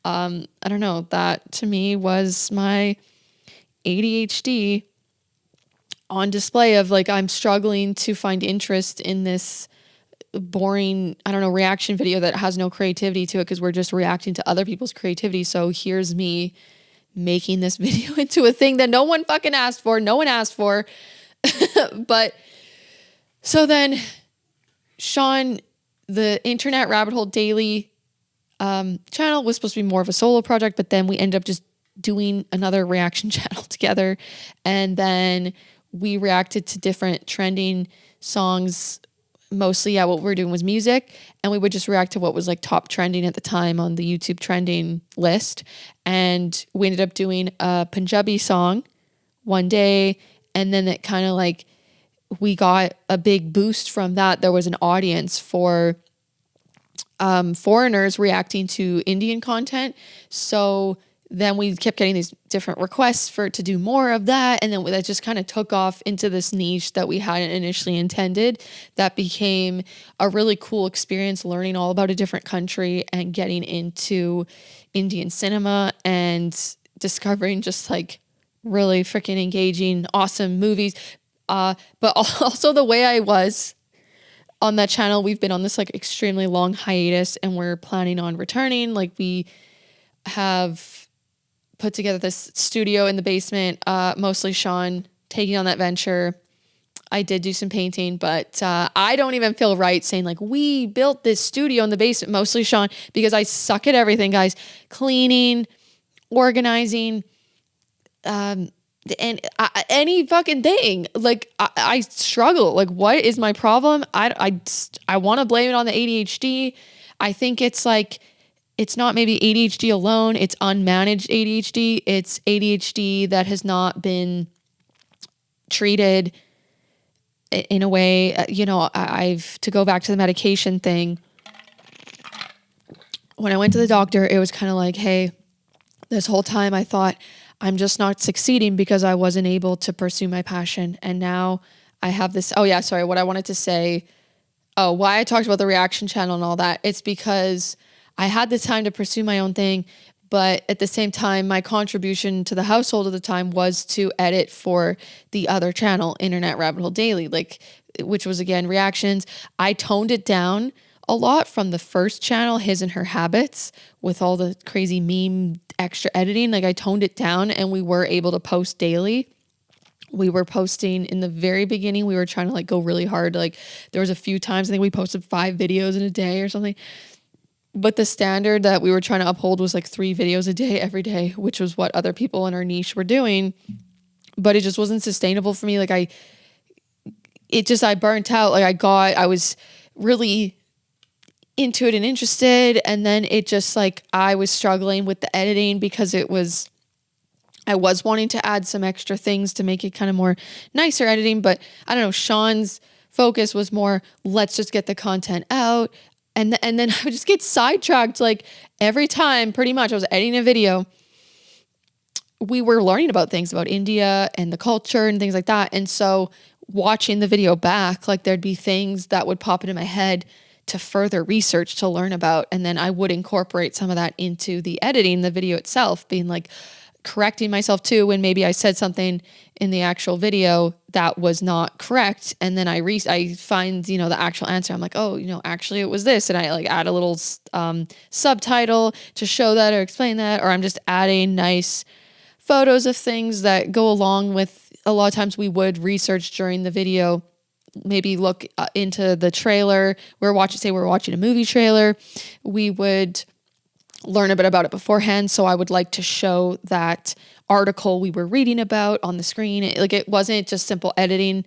I don't know. That to me was my ADHD on display of like, I'm struggling to find interest in this boring, I don't know, reaction video that has no creativity to it because we're just reacting to other people's creativity. So here's me making this video into a thing that no one fucking asked for. No one asked for. But so then Sean, the Internet Rabbit Hole Daily channel was supposed to be more of a solo project, but then we ended up just doing another reaction channel together. And then we reacted to different trending songs. Mostly, what we were doing was music, and we would just react to what was like top trending at the time on the YouTube trending list. And we ended up doing a Punjabi song one day, and then it kind of like, we got a big boost from that. There was an audience for foreigners reacting to Indian content. So then we kept getting these different requests to do more of that. And then that just kind of took off into this niche that we hadn't initially intended. That became a really cool experience, learning all about a different country and getting into Indian cinema and discovering just like really freaking engaging, awesome movies. But also the way I was on that channel, we've been on this like extremely long hiatus and we're planning on returning. Like we have put together this studio in the basement, mostly Sean taking on that venture. I did do some painting, but I don't even feel right saying like we built this studio in the basement, mostly Sean, because I suck at everything, guys. Cleaning, organizing, and any fucking thing. Like I struggle. Like, what is my problem? I want to blame it on the ADHD. I think it's like, it's not maybe ADHD alone. It's unmanaged ADHD. It's ADHD that has not been treated in a way. I've to go back to the medication thing. When I went to the doctor, it was kind of like, hey, this whole time I thought I'm just not succeeding because I wasn't able to pursue my passion. And now I have this, what I wanted to say, why I talked about the reaction channel and all that. It's because I had the time to pursue my own thing, but at the same time, my contribution to the household at the time was to edit for the other channel, Internet Rabbit Hole Daily, which was again reactions. I toned it down a lot from the first channel, His and Her Habits, with all the crazy meme extra editing. Like I toned it down and we were able to post daily. We were posting in the very beginning. We were trying to like go really hard. Like there was a few times I think we posted 5 videos in a day or something. But the standard that we were trying to uphold was like 3 videos a day every day, which was what other people in our niche were doing. But it just wasn't sustainable for me. Like I burnt out. Like I was really into it and interested. And then it just like, I was struggling with the editing because I was wanting to add some extra things to make it kind of more nicer editing. But I don't know, Sean's focus was more, let's just get the content out. And then I would just get sidetracked. Like every time pretty much I was editing a video, we were learning about things about India and the culture and things like that. And so watching the video back, like there'd be things that would pop into my head to further research, to learn about. And then I would incorporate some of that into the editing, the video itself, being like correcting myself too when maybe I said something in the actual video that was not correct. And then I find, the actual answer. I'm like, oh, actually it was this. And I like add a little subtitle to show that or explain that. Or I'm just adding nice photos of things that go along with, a lot of times we would research during the video, maybe look into the trailer. We're watching a movie trailer. We would learn a bit about it beforehand. So I would like to show that article we were reading about on the screen. It wasn't just simple editing.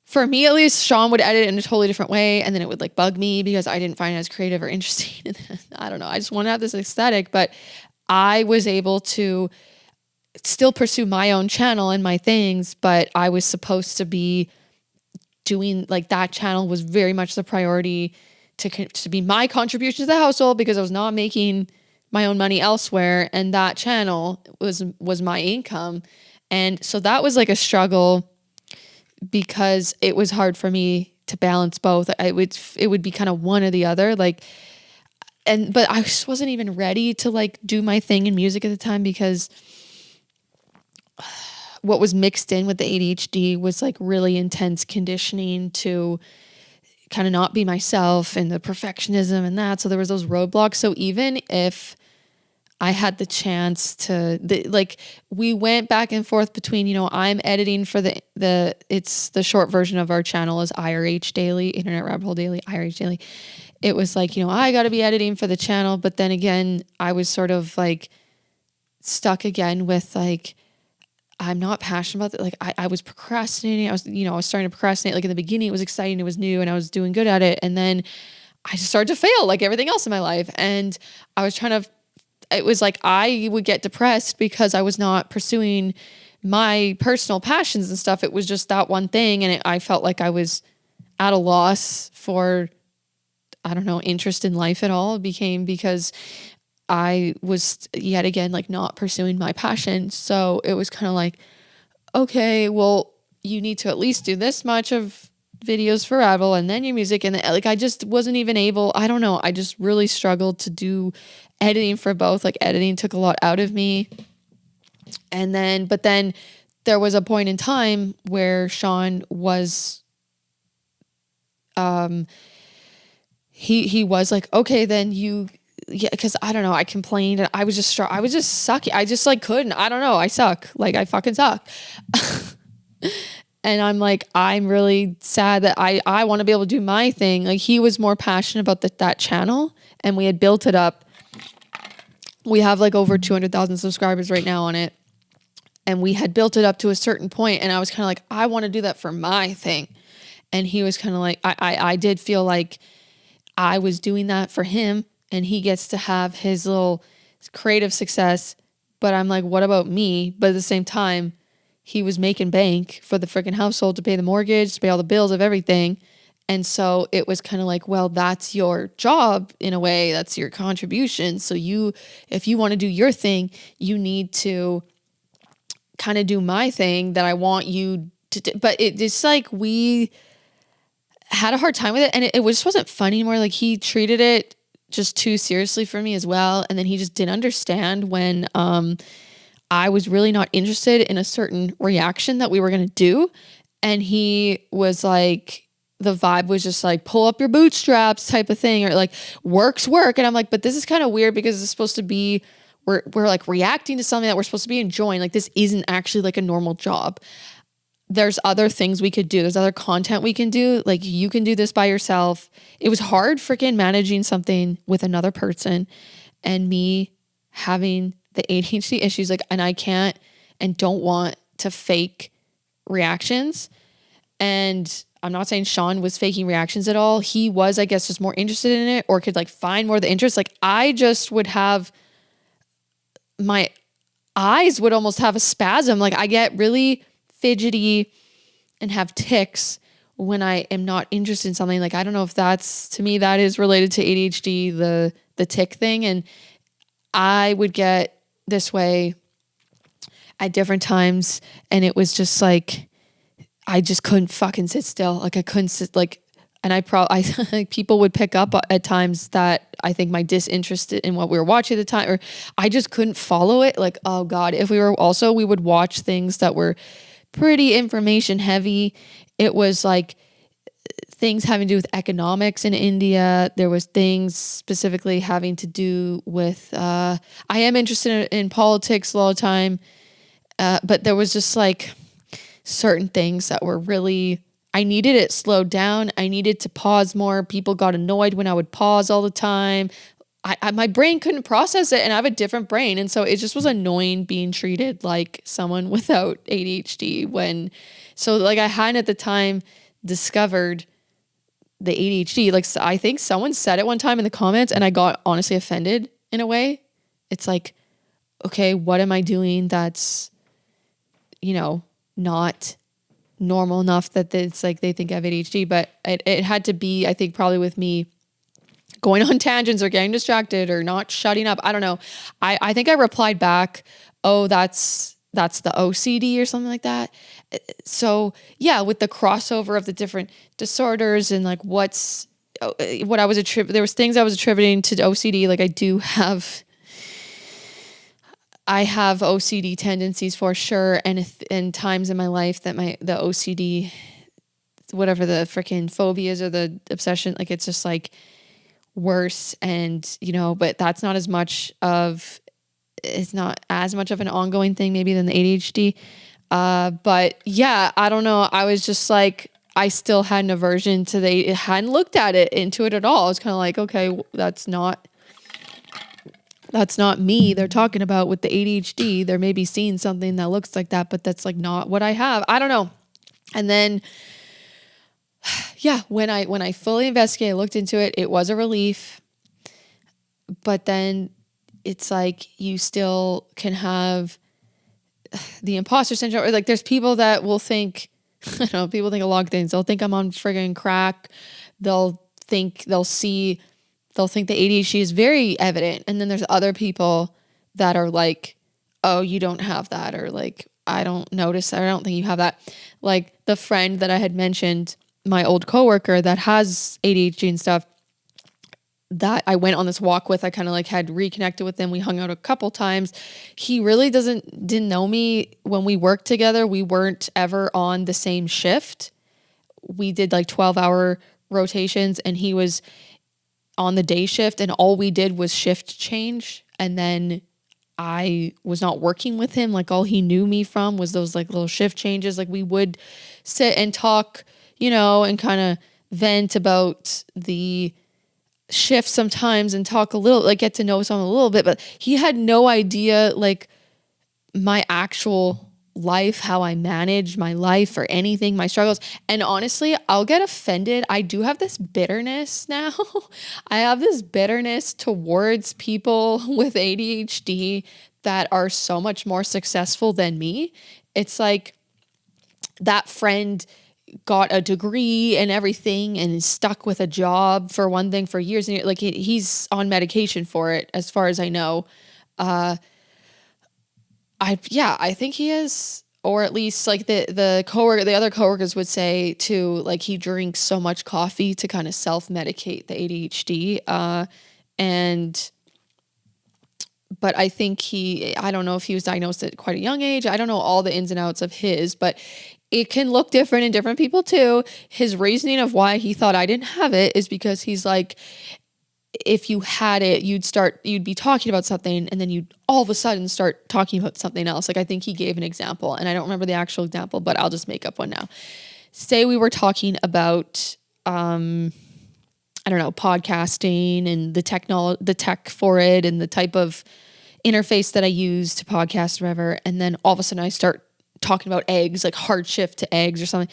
For me, at least, Sean would edit in a totally different way. And then it would like bug me because I didn't find it as creative or interesting. I don't know. I just want to have this aesthetic, but I was able to still pursue my own channel and my things, but I was supposed to be doing like that channel was very much the priority to be my contribution to the household because I was not making my own money elsewhere. And that channel was my income. And so that was like a struggle because it was hard for me to balance both. It would be kind of one or the other. But I just wasn't even ready to like do my thing in music at the time because what was mixed in with the ADHD was like really intense conditioning to kind of not be myself and the perfectionism and that. So there was those roadblocks. So even if I had the chance to, we went back and forth between, I'm editing for it's the short version of our channel is IRH Daily, Internet Rabbit Hole Daily, IRH Daily. It was like, I got to be editing for the channel. But then again, I was sort of like stuck again with like, I'm not passionate about that. Like I was procrastinating. I was starting to procrastinate. Like in the beginning, it was exciting. It was new and I was doing good at it. And then I just started to fail like everything else in my life. And I was it was like, I would get depressed because I was not pursuing my personal passions and stuff. It was just that one thing. And I felt like I was at a loss for, I don't know, interest in life at all. It became because I was yet again, like not pursuing my passion. So it was kind of like, okay, well, you need to at least do this much of videos for Ravel and then your music. And like, I just wasn't even able, I don't know. I just really struggled to do editing for both. Like editing took a lot out of me. But then there was a point in time where Sean was, he was like, okay, then because I don't know, I complained and I was just sucky. I just like couldn't, I don't know, I suck. Like I fucking suck. And I'm like, I'm really sad that I want to be able to do my thing. Like, he was more passionate about that channel, and we had built it up. We have like over 200,000 subscribers right now on it. And we had built it up to a certain point, and I was kind of like, I want to do that for my thing. And he was kind of like, I did feel like I was doing that for him, and he gets to have his little creative success. But I'm like, what about me? But at the same time, he was making bank for the freaking household to pay the mortgage, to pay all the bills of everything. And so it was kind of like, well, that's your job in a way, that's your contribution. So if you want to do your thing, you need to kind of do my thing that I want you to do. But it's like, we had a hard time with it, and it just wasn't fun anymore. Like, he treated it just too seriously for me as well. And then he just didn't understand when I was really not interested in a certain reaction that we were going to do. And he was like, the vibe was just like, pull up your bootstraps type of thing, or like, work's work. And I'm like, but this is kind of weird, because it's supposed to be, we're like reacting to something that we're supposed to be enjoying. Like, this isn't actually like a normal job. There's other things we could do. There's other content we can do. Like, you can do this by yourself. It was hard freaking managing something with another person, and me having the ADHD issues. Like, and I can't and don't want to fake reactions. And I'm not saying Sean was faking reactions at all. He was, I guess, just more interested in it, or could like find more of the interest. Like, I just would have, my eyes would almost have a spasm. Like, I get really fidgety and have tics when I am not interested in something. Like, I don't know if that's, to me, that is related to ADHD, the tic thing. And I would get this way at different times, and it was just like, I just couldn't fucking sit still. Like, I couldn't sit, like, and I like, people would pick up at times that I think my disinterest in what we were watching at the time, or I just couldn't follow it. Like, oh God, if we would watch things that were pretty information heavy. It was like things having to do with economics in India. There was things specifically having to do with, I am interested in politics a lot of time. But there was just like certain things that were really, I needed it slowed down. I needed to pause more. People got annoyed when I would pause all the time. My brain couldn't process it, and I have a different brain. And so it just was annoying being treated like someone without ADHD so like, I hadn't at the time discovered the ADHD. Like, I think someone said it one time in the comments, and I got honestly offended in a way. It's like, okay, what am I doing that's, not normal enough that it's like they think I have ADHD? But it had to be, I think, probably with me going on tangents or getting distracted or not shutting up. I don't know. I think I replied back, oh, that's the OCD or something like that. So yeah, with the crossover of the different disorders and like what I was there was things I was attributing to OCD. Like, I have OCD tendencies for sure. And in times in my life that the OCD, whatever the freaking phobias or the obsession, like, it's just like worse. And, but that's not as much of, it's not as much of an ongoing thing maybe than the ADHD. But yeah, I don't know. I was just like, I still had an aversion to hadn't looked at it into it at all. I was kind of like, okay, that's not me they're talking about with the ADHD. They're maybe seeing something that looks like that, but that's like not what I have. I don't know. And then, yeah, when I fully investigated, looked into it, it was a relief. But then it's like, you still can have the imposter syndrome, or like, there's people that will think, I don't know, people think a lot of things. They'll think I'm on friggin' crack. They'll think the ADHD is very evident. And then there's other people that are like, oh, you don't have that. Or like, I don't notice that. I don't think you have that. Like, the friend that I had mentioned, my old coworker that has ADHD and stuff, that I went on this walk with, I kind of like had reconnected with him. We hung out a couple times. He really didn't know me when we worked together. We weren't ever on the same shift. We did like 12-hour rotations, and he was on the day shift, and all we did was shift change. And then I was not working with him. Like all he knew me from was those like little shift changes. Like we would sit and talk, and kind of vent about the shift sometimes and talk a little, like get to know someone a little bit, but he had no idea like my actual life, how I manage my life or anything, my struggles. And honestly, I'll get offended. I do have this bitterness now. I have this bitterness towards people with ADHD that are so much more successful than me. It's like that friend got a degree and everything and is stuck with a job for one thing for years. And like he's on medication for it, as far as I know. I think he is, or at least like the other coworkers would say too, like he drinks so much coffee to kind of self-medicate the ADHD. But I think I don't know if he was diagnosed at quite a young age. I don't know all the ins and outs of his, but it can look different in different people too. His reasoning of why he thought I didn't have it is because he's like, if you had it, you'd be talking about something and then you'd all of a sudden start talking about something else. Like I think he gave an example and I don't remember the actual example, but I'll just make up one now. Say we were talking about, I don't know, podcasting and the tech for it and the type of interface that I use to podcast or whatever. And then all of a sudden I start talking about eggs, like hard shift to eggs or something.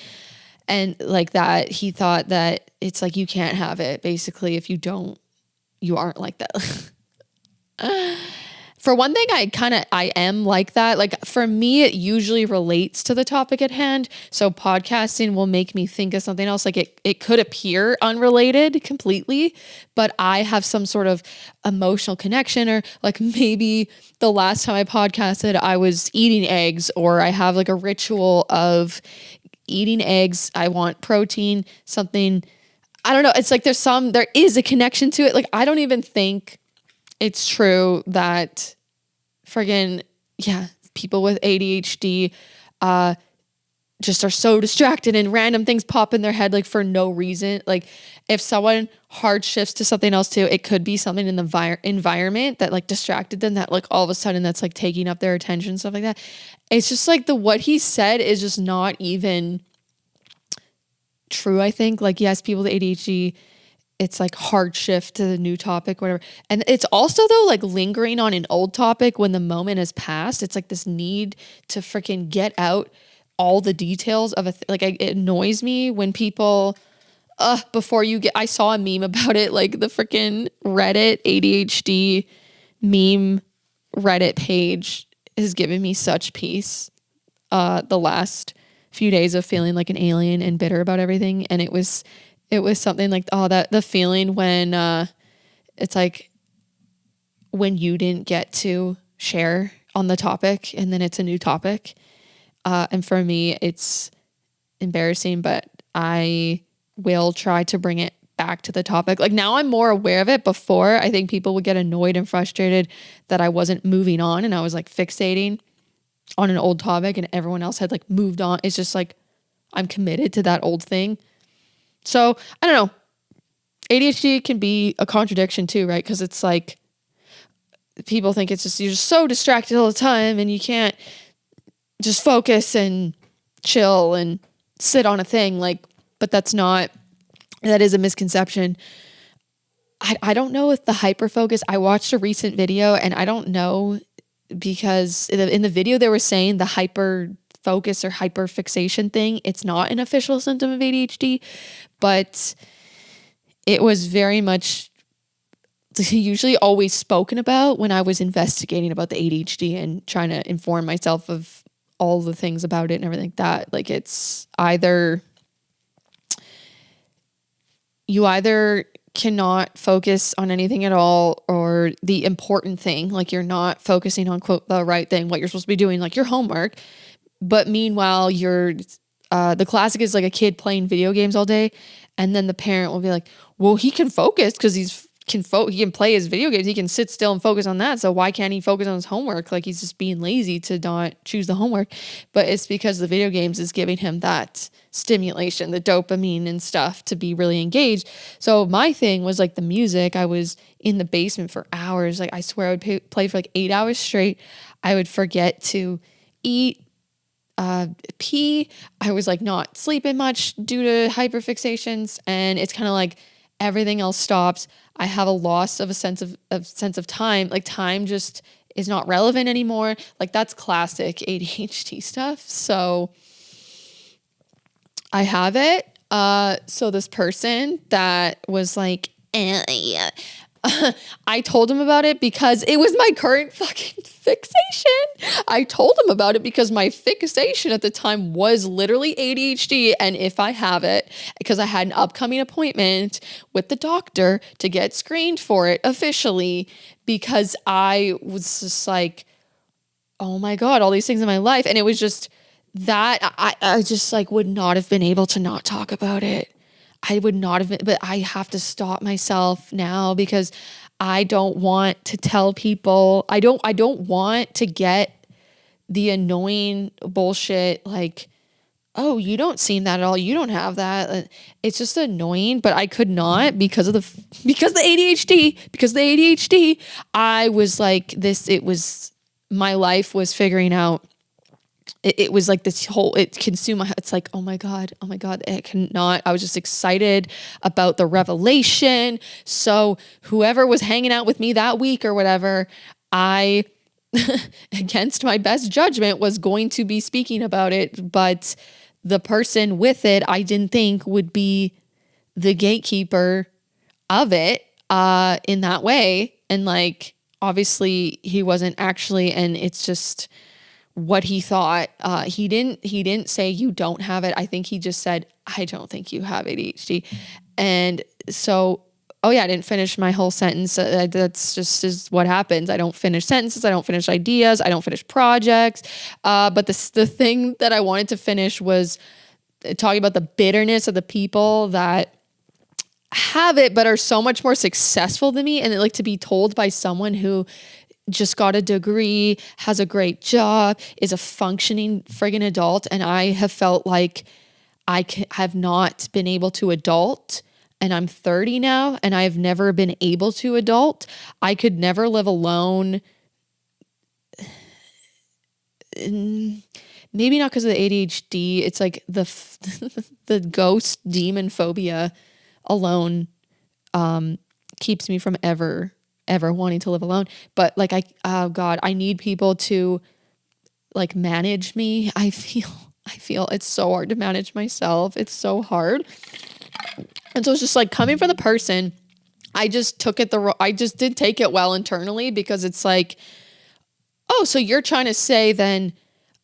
And like that, he thought that it's like, you can't have it basically if you aren't like that. For one thing, I am like that. Like for me, it usually relates to the topic at hand. So podcasting will make me think of something else. Like it could appear unrelated completely, but I have some sort of emotional connection, or like maybe the last time I podcasted, I was eating eggs, or I have like a ritual of eating eggs. I want protein, something. I don't know. It's like there is a connection to it. Like I don't even think it's true that people with ADHD just are so distracted and random things pop in their head like for no reason. Like if someone hard shifts to something else too, it could be something in the environment that like distracted them, that like all of a sudden that's like taking up their attention, stuff like that. It's just like what he said is just not even true, I think. Like yes, people with ADHD, it's like hard shift to the new topic, whatever. And it's also though like lingering on an old topic when the moment has passed. It's like this need to freaking get out all the details of it annoys me when people I saw a meme about it, like the freaking Reddit ADHD meme Reddit page has given me such peace the last few days of feeling like an alien and bitter about everything. And it was something like, that the feeling when it's like when you didn't get to share on the topic and then it's a new topic. And for me, it's embarrassing, but I will try to bring it back to the topic. Like now I'm more aware of it. Before, I think people would get annoyed and frustrated that I wasn't moving on and I was like fixating on an old topic and everyone else had like moved on. It's just like I'm committed to that old thing. So I don't know. ADHD can be a contradiction too, right? Because it's like people think it's just you're just so distracted all the time and you can't just focus and chill and sit on a thing. Like, but that is a misconception. I don't know if the hyperfocus, I watched a recent video and I don't know, because in the video they were saying the hyper focus or hyperfixation thing, it's not an official symptom of ADHD, but it was very much usually always spoken about when I was investigating about the ADHD and trying to inform myself of all the things about it and everything like that. Like it's you either cannot focus on anything at all, or the important thing, like you're not focusing on quote the right thing, what you're supposed to be doing, like your homework. But meanwhile, the classic is like a kid playing video games all day. And then the parent will be like, well, he can focus because he's he can play his video games. He can sit still and focus on that. So why can't he focus on his homework? Like he's just being lazy to not choose the homework. But it's because the video games is giving him that stimulation, the dopamine and stuff to be really engaged. So my thing was like the music. I was in the basement for hours. Like I swear I would play for like 8 hours straight. I would forget to eat, pee. I was like not sleeping much due to hyperfixations. And it's kind of like everything else stops. I have a loss of a sense of time. Like time just is not relevant anymore. Like that's classic ADHD stuff. So I have it. So this person that was like, yeah. I told him about it because it was my current fucking fixation. I told him about it because my fixation at the time was literally ADHD. And if I have it, because I had an upcoming appointment with the doctor to get screened for it officially, because I was just like, oh my God, all these things in my life. And it was just that I just like would not have been able to not talk about it. I would not have been, but I have to stop myself now because I don't want to tell people. I don't want to get the annoying bullshit like, oh, you don't seem that at all. You don't have that. It's just annoying, but I could not because the ADHD. I was like this. It was my life was figuring out. It was like this whole, it consumed my, it's like, oh my God, it cannot, I was just excited about the revelation. So whoever was hanging out with me that week or whatever, I, against my best judgment, was going to be speaking about it. But the person with it, I didn't think would be the gatekeeper of it in that way. And like, obviously he wasn't actually, and it's just what he thought. He didn't say you don't have it. I think he just said, I don't think you have ADHD. And so, oh yeah, I didn't finish my whole sentence. That's just is what happens. I don't finish sentences. I don't finish ideas. I don't finish projects. But the thing that I wanted to finish was talking about the bitterness of the people that have it, but are so much more successful than me. And like to be told by someone who just got a degree, has a great job, is a functioning friggin' adult. And I have felt like have not been able to adult. And I'm 30 now and I have never been able to adult. I could never live alone. Maybe not because of the ADHD. It's like the ghost demon phobia alone keeps me from ever wanting to live alone. But like oh God, I need people to like manage me. I feel it's so hard to manage myself. It's so hard. And so it's just like coming from the person, I just took it I just did take it well internally, because it's like, oh, so you're trying to say then,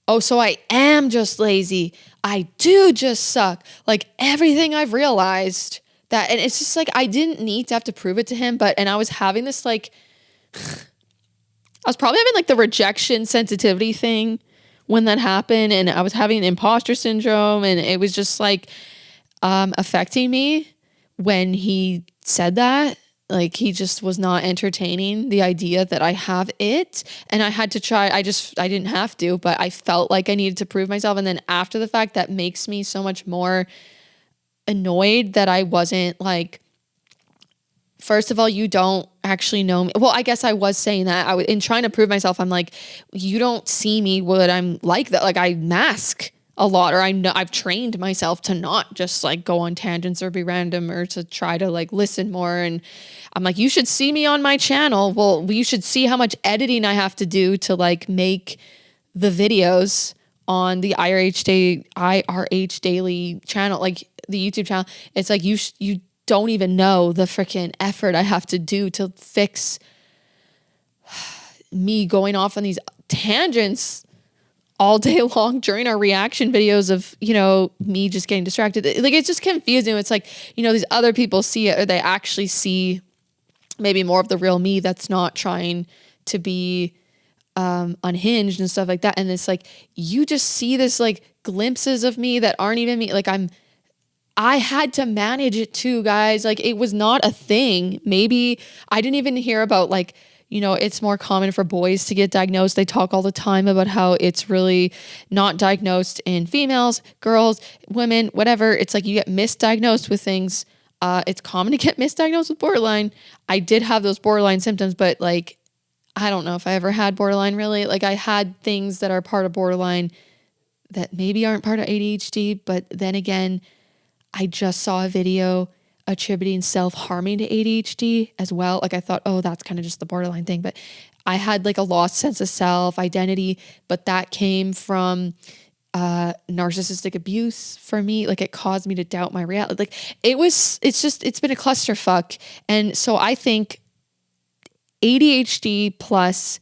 oh, so I am just lazy. I do just suck. Like everything I've realized that, and it's just like, I didn't need to have to prove it to him, and I was having this like, I was probably having like the rejection sensitivity thing when that happened, and I was having imposter syndrome, and it was just like affecting me when he said that. Like he just was not entertaining the idea that I have it, and I had to try. I didn't have to, but I felt like I needed to prove myself. And then after the fact, that makes me so much more annoyed that I wasn't like, first of all, you don't actually know me. Well, I guess I was saying that in trying to prove myself. I'm like, you don't see me what I'm like that. Like I mask a lot, or I know I've trained myself to not just like go on tangents or be random, or to try to like listen more. And I'm like, you should see me on my channel. Well, you should see how much editing I have to do to like make the videos on the IRH Daily channel, like the YouTube channel. It's like, you don't even know the freaking effort I have to do to fix me going off on these tangents all day long during our reaction videos of, me just getting distracted. Like, it's just confusing. It's like, these other people see it, or they actually see maybe more of the real me that's not trying to be unhinged and stuff like that. And it's like, you just see this like glimpses of me that aren't even me. Like I had to manage it too, guys. Like it was not a thing. Maybe I didn't even hear about like, it's more common for boys to get diagnosed. They talk all the time about how it's really not diagnosed in females, girls, women, whatever. It's like you get misdiagnosed with things. It's common to get misdiagnosed with borderline. I did have those borderline symptoms, but like, I don't know if I ever had borderline really. Like I had things that are part of borderline that maybe aren't part of ADHD, but then again, I just saw a video attributing self-harming to ADHD as well. Like I thought, oh, that's kind of just the borderline thing, but I had like a lost sense of self identity, but that came from narcissistic abuse for me. Like it caused me to doubt my reality. Like it's been a clusterfuck. And so I think ADHD plus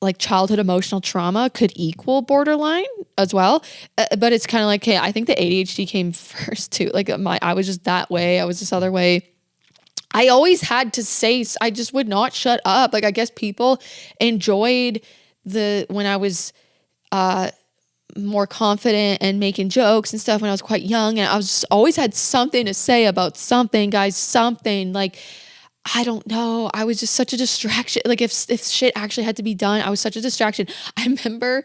like childhood emotional trauma could equal borderline as well. But it's kind of like, hey, I think the ADHD came first too. Like I was just that way. I was this other way. I always had to say, I just would not shut up. Like, I guess people enjoyed when I was, more confident and making jokes and stuff when I was quite young. And I was just always had something to say about something, guys, something like, I don't know. I was just such a distraction. Like if shit actually had to be done, I was such a distraction. I remember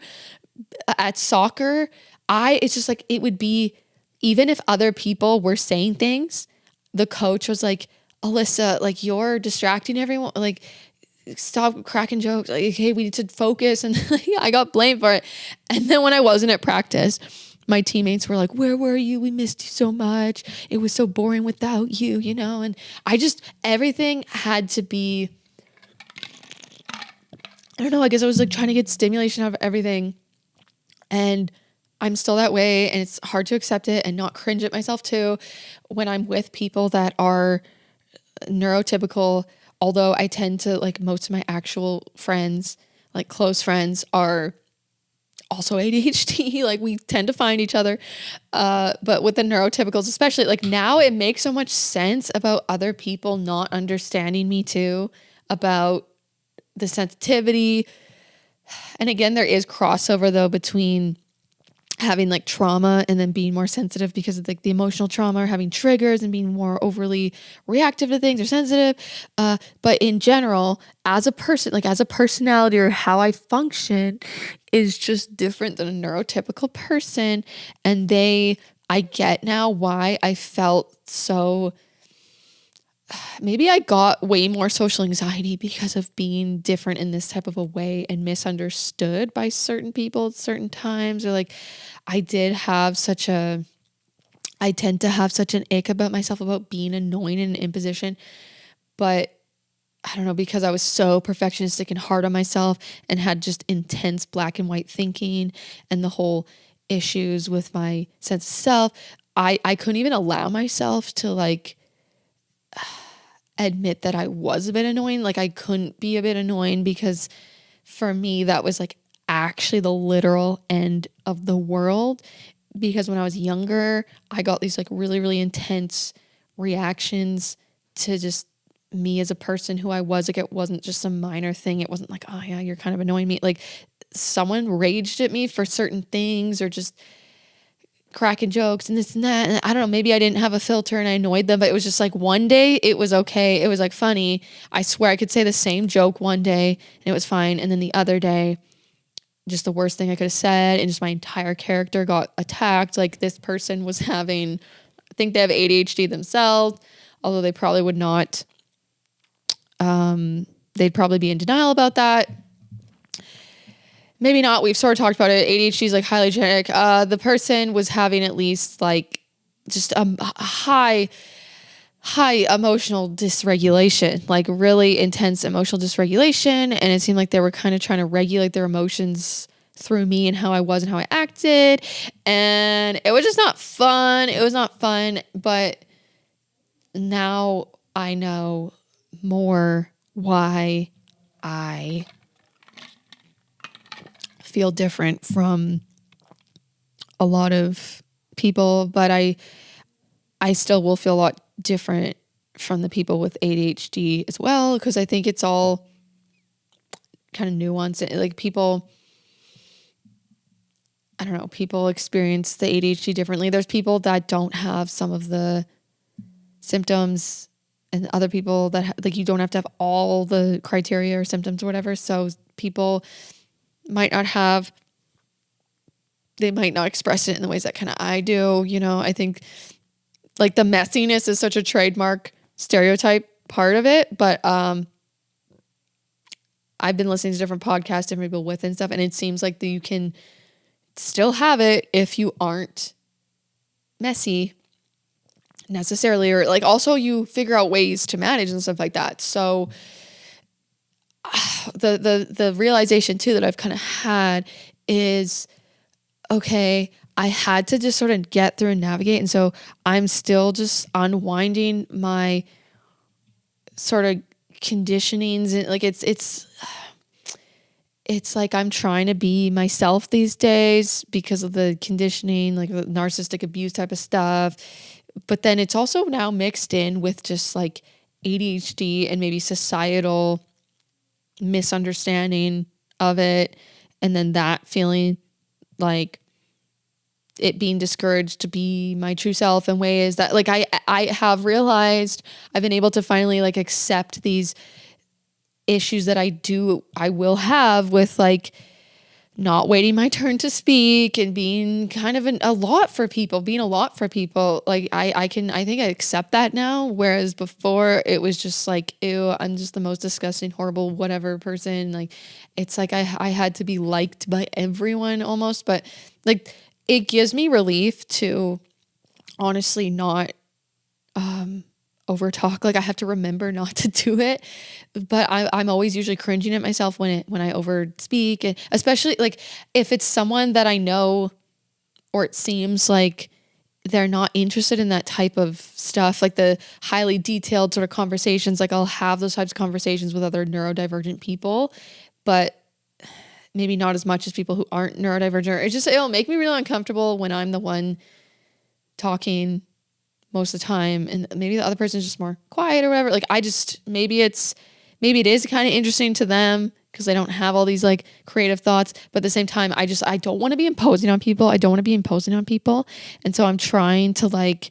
at soccer, it's just like, it would be, even if other people were saying things, the coach was like, Alyssa, like you're distracting everyone. Like stop cracking jokes. Like, hey, we need to focus. And like, I got blamed for it. And then when I wasn't at practice, my teammates were like, where were you? We missed you so much. It was so boring without you, and everything had to be, I don't know, I guess I was like trying to get stimulation out of everything. And I'm still that way. And it's hard to accept it and not cringe at myself too when I'm with people that are neurotypical. Although I tend to, like, most of my actual friends, like close friends, are also ADHD. Like we tend to find each other. But with the neurotypicals, especially, like now it makes so much sense about other people not understanding me too, about the sensitivity. And again, there is crossover though between having like trauma and then being more sensitive because of like the emotional trauma, or having triggers and being more overly reactive to things or sensitive. But in general, as a person, like as a personality or how I function is just different than a neurotypical person. And I get now why I felt so, maybe I got way more social anxiety because of being different in this type of a way and misunderstood by certain people at certain times. Or like I tend to have such an ick about myself about being annoying in an imposition. But I don't know, because I was so perfectionistic and hard on myself and had just intense black and white thinking and the whole issues with my sense of self, I couldn't even allow myself to like admit that I was a bit annoying. Like I couldn't be a bit annoying because for me, that was like actually the literal end of the world. Because when I was younger, I got these like really, really intense reactions to just me as a person who I was. Like it wasn't just a minor thing. It wasn't like, oh yeah, you're kind of annoying me. Like someone raged at me for certain things or just cracking jokes and this and that. And I don't know, maybe I didn't have a filter and I annoyed them, but it was just like one day it was okay. It was like funny. I swear I could say the same joke one day and it was fine. And then the other day, just the worst thing I could have said, and just my entire character got attacked. Like this person was I think they have ADHD themselves, although they probably would not. They'd probably be in denial about that. Maybe not. We've sort of talked about it. ADHD is like highly genetic. The person was having at least like just a high emotional dysregulation, like really intense emotional dysregulation. And it seemed like they were kind of trying to regulate their emotions through me and how I was and how I acted. And it was just not fun. It was not fun. But now I know more why I feel different from a lot of people, but I still will feel a lot different from the people with ADHD as well, because I think it's all kind of nuanced. Like people, I don't know, people experience the ADHD differently. There's people that don't have some of the symptoms, and other people that like you don't have to have all the criteria or symptoms or whatever. So people might not have, they might not express it in the ways that kind of I do. You know, I think like the messiness is such a trademark stereotype part of it. But I've been listening to different podcasts, different people with and stuff, and it seems like that you can still have it if you aren't messy necessarily, or like also you figure out ways to manage and stuff like that. So the realization too that I've kind of had is, okay, I had to just sort of get through and navigate. And so I'm still just unwinding my sort of conditionings, and like it's like I'm trying to be myself these days because of the conditioning, like the narcissistic abuse type of stuff. But then it's also now mixed in with just like ADHD and maybe societal misunderstanding of it. And then that feeling like it being discouraged to be my true self in ways that like I have realized I've been able to finally like accept these issues that I will have with like not waiting my turn to speak and being kind of a lot for people. Like I think I accept that now. Whereas before it was just like, ew, I'm just the most disgusting, horrible, whatever person. Like, it's like I had to be liked by everyone almost, but like it gives me relief to honestly not, over talk. Like I have to remember not to do it, but I'm always usually cringing at myself when I over speak, and especially like if it's someone that I know, or it seems like they're not interested in that type of stuff, like the highly detailed sort of conversations. Like I'll have those types of conversations with other neurodivergent people, but maybe not as much as people who aren't neurodivergent. It'll make me really uncomfortable when I'm the one talking most of the time, and maybe the other person is just more quiet or whatever. Like maybe it is kind of interesting to them because they don't have all these like creative thoughts, but at the same time, I don't want to be imposing on people. And so I'm trying to like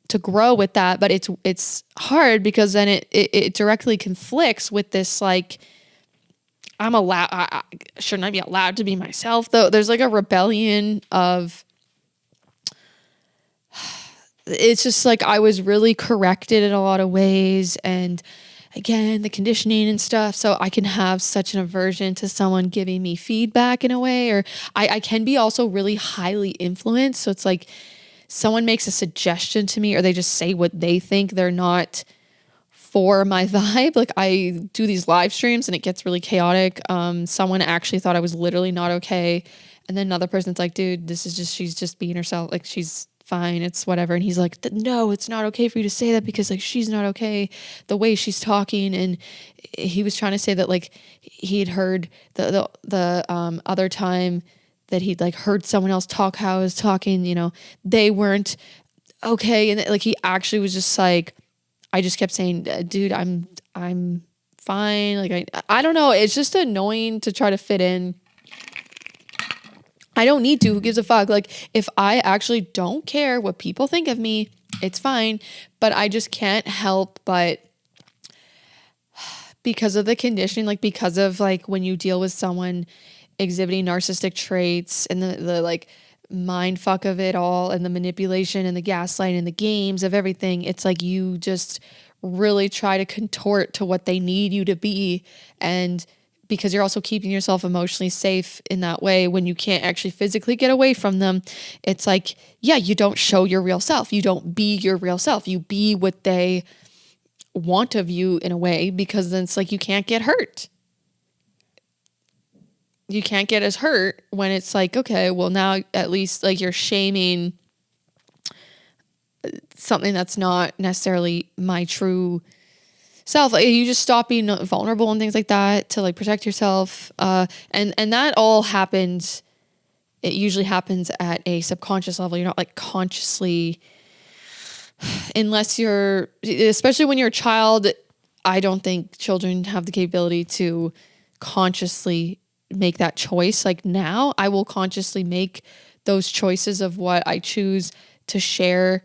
to grow with that, but it's hard because then it directly conflicts with this like I shouldn't I be allowed to be myself though? There's like a rebellion of, it's just like I was really corrected in a lot of ways, and again the conditioning and stuff, so I can have such an aversion to someone giving me feedback in a way, or I can be also really highly influenced. So it's like someone makes a suggestion to me or they just say what they think, they're not for my vibe. Like I do these live streams and it gets really chaotic. Someone actually thought I was literally not okay, and then another person's like, dude, she's just being herself, like she's fine, it's whatever. And he's like, no, it's not okay for you to say that because like she's not okay the way she's talking. And he was trying to say that like he had heard the other time that he'd like heard someone else talk how I was talking, they weren't okay. And like he actually was just like, I just kept saying, dude, I'm fine. Like I don't know, it's just annoying to try to fit in. I don't need to. Who gives a fuck? Like, if I actually don't care what people think of me, it's fine. But I just can't help but, because of the conditioning, like because of like when you deal with someone exhibiting narcissistic traits and the like mind fuck of it all and the manipulation and the gaslighting and the games of everything, it's like you just really try to contort to what they need you to be. And because you're also keeping yourself emotionally safe in that way when you can't actually physically get away from them, it's like, yeah, you don't show your real self. You don't be your real self. You be what they want of you in a way, because then it's like you can't get hurt. You can't get as hurt when it's like, okay, well now at least like you're shaming something that's not necessarily my true self. Like you just stop being vulnerable and things like that to like protect yourself. And that all happens. It usually happens at a subconscious level. You're not like consciously, unless you're, especially when you're a child. I don't think children have the capability to consciously make that choice. Like now I will consciously make those choices of what I choose to share,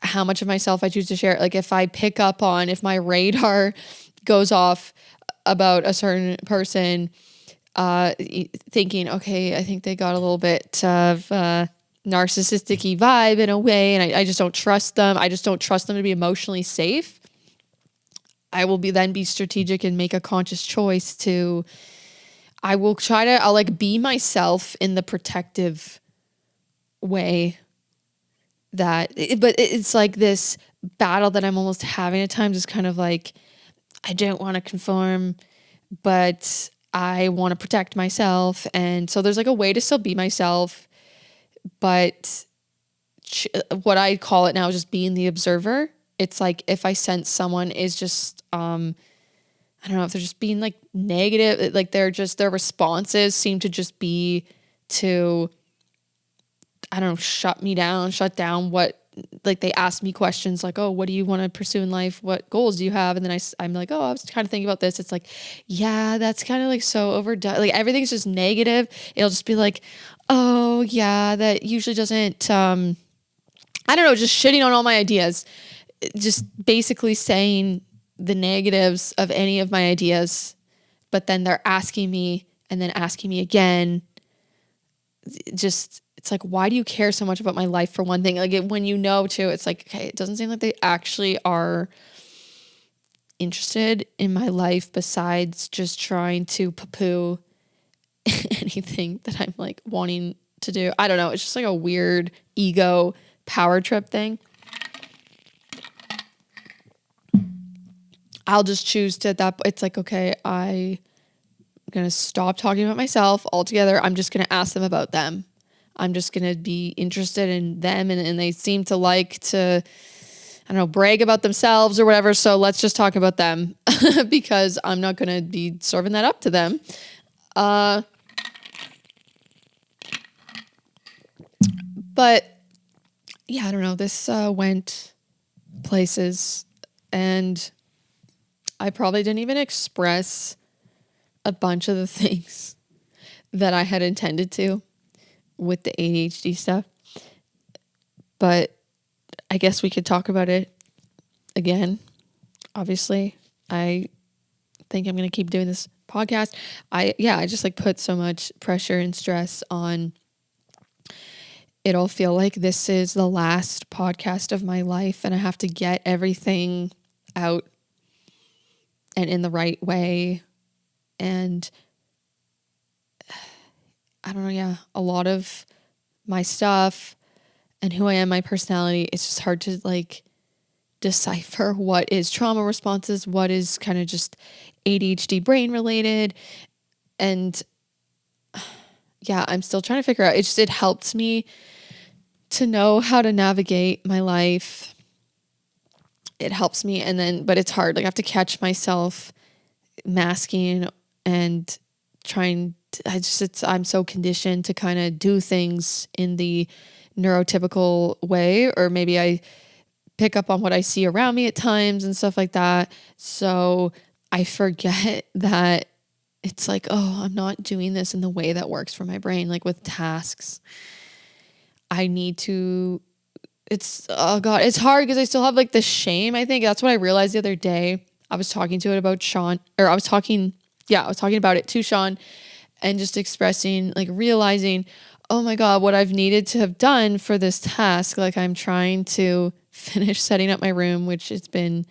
how much of myself I choose to share. Like if I pick up on, if my radar goes off about a certain person, thinking, okay, I think they got a little bit of narcissistic-y vibe in a way, and I just don't trust them. I just don't trust them to be emotionally safe. I will be strategic and make a conscious choice to, I'll like be myself in the protective way but it's like this battle that I'm almost having at times is kind of like, I don't want to conform, but I want to protect myself. And so there's like a way to still be myself, but what I call it now is just being the observer. It's like if I sense someone is just, I don't know if they're just being like negative, like their responses seem to just be to, I don't know, shut down what, like they ask me questions like, oh, what do you want to pursue in life? What goals do you have? And then I'm like, oh, I was kind of thinking about this. It's like, yeah, that's kind of like so overdone. Like everything's just negative. It'll just be like, oh yeah, that usually doesn't, I don't know, just shitting on all my ideas. Just basically saying the negatives of any of my ideas, but then they're asking me and then asking me again. It's like, why do you care so much about my life for one thing? Like when you know too, it's like, okay, it doesn't seem like they actually are interested in my life besides just trying to poo-poo anything that I'm like wanting to do. I don't know. It's just like a weird ego power trip thing. I'll just choose to it's like, okay, I'm going to stop talking about myself altogether. I'm just going to ask them about them. I'm just going to be interested in them. And they seem to like to, I don't know, brag about themselves or whatever. So let's just talk about them because I'm not going to be serving that up to them. But yeah, I don't know. This went places and I probably didn't even express a bunch of the things that I had intended to with the ADHD stuff. But I guess we could talk about it again. Obviously, I think I'm going to keep doing this podcast. I just like put so much pressure and stress on. It'll feel like this is the last podcast of my life and I have to get everything out and in the right way. And I don't know, yeah, a lot of my stuff and who I am, my personality, it's just hard to like decipher what is trauma responses, what is kind of just ADHD brain related. And yeah, I'm still trying to figure out. It helps me to know how to navigate my life. It helps me. But it's hard. Like I have to catch myself masking and trying to, I'm so conditioned to kind of do things in the neurotypical way, or maybe I pick up on what I see around me at times and stuff like that. So I forget that it's like, oh, I'm not doing this in the way that works for my brain. Like with tasks, I need to, it's hard because I still have like the shame. I think that's what I realized the other day. I was talking about it to Sean and just expressing, like realizing, oh my God, what I've needed to have done for this task. Like I'm trying to finish setting up my room, which has been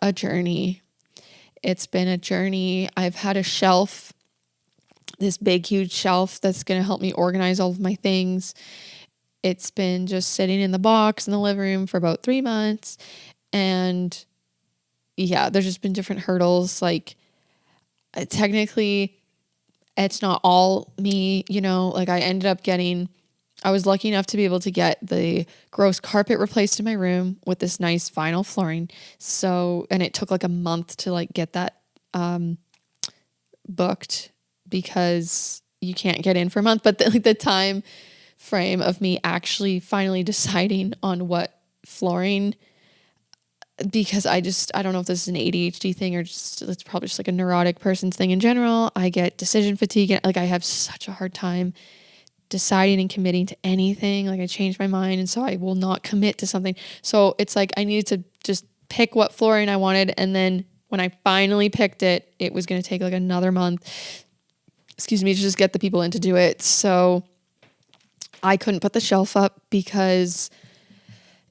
a journey. It's been a journey. I've had a shelf, this big, huge shelf that's going to help me organize all of my things. It's been just sitting in the box in the living room for about 3 months. And yeah, there's just been different hurdles. Like technically it's not all me, like I was lucky enough to be able to get the gross carpet replaced in my room with this nice vinyl flooring. So, and it took like a month to like get that, booked because you can't get in for a month, but the time frame of me actually finally deciding on what flooring because I don't know if this is an ADHD thing or just, it's probably just like a neurotic person's thing in general. I get decision fatigue. Like I have such a hard time deciding and committing to anything. Like I change my mind. And so I will not commit to something. So it's like, I needed to just pick what flooring I wanted. And then when I finally picked it, it was going to take like another month, to just get the people in to do it. So I couldn't put the shelf up because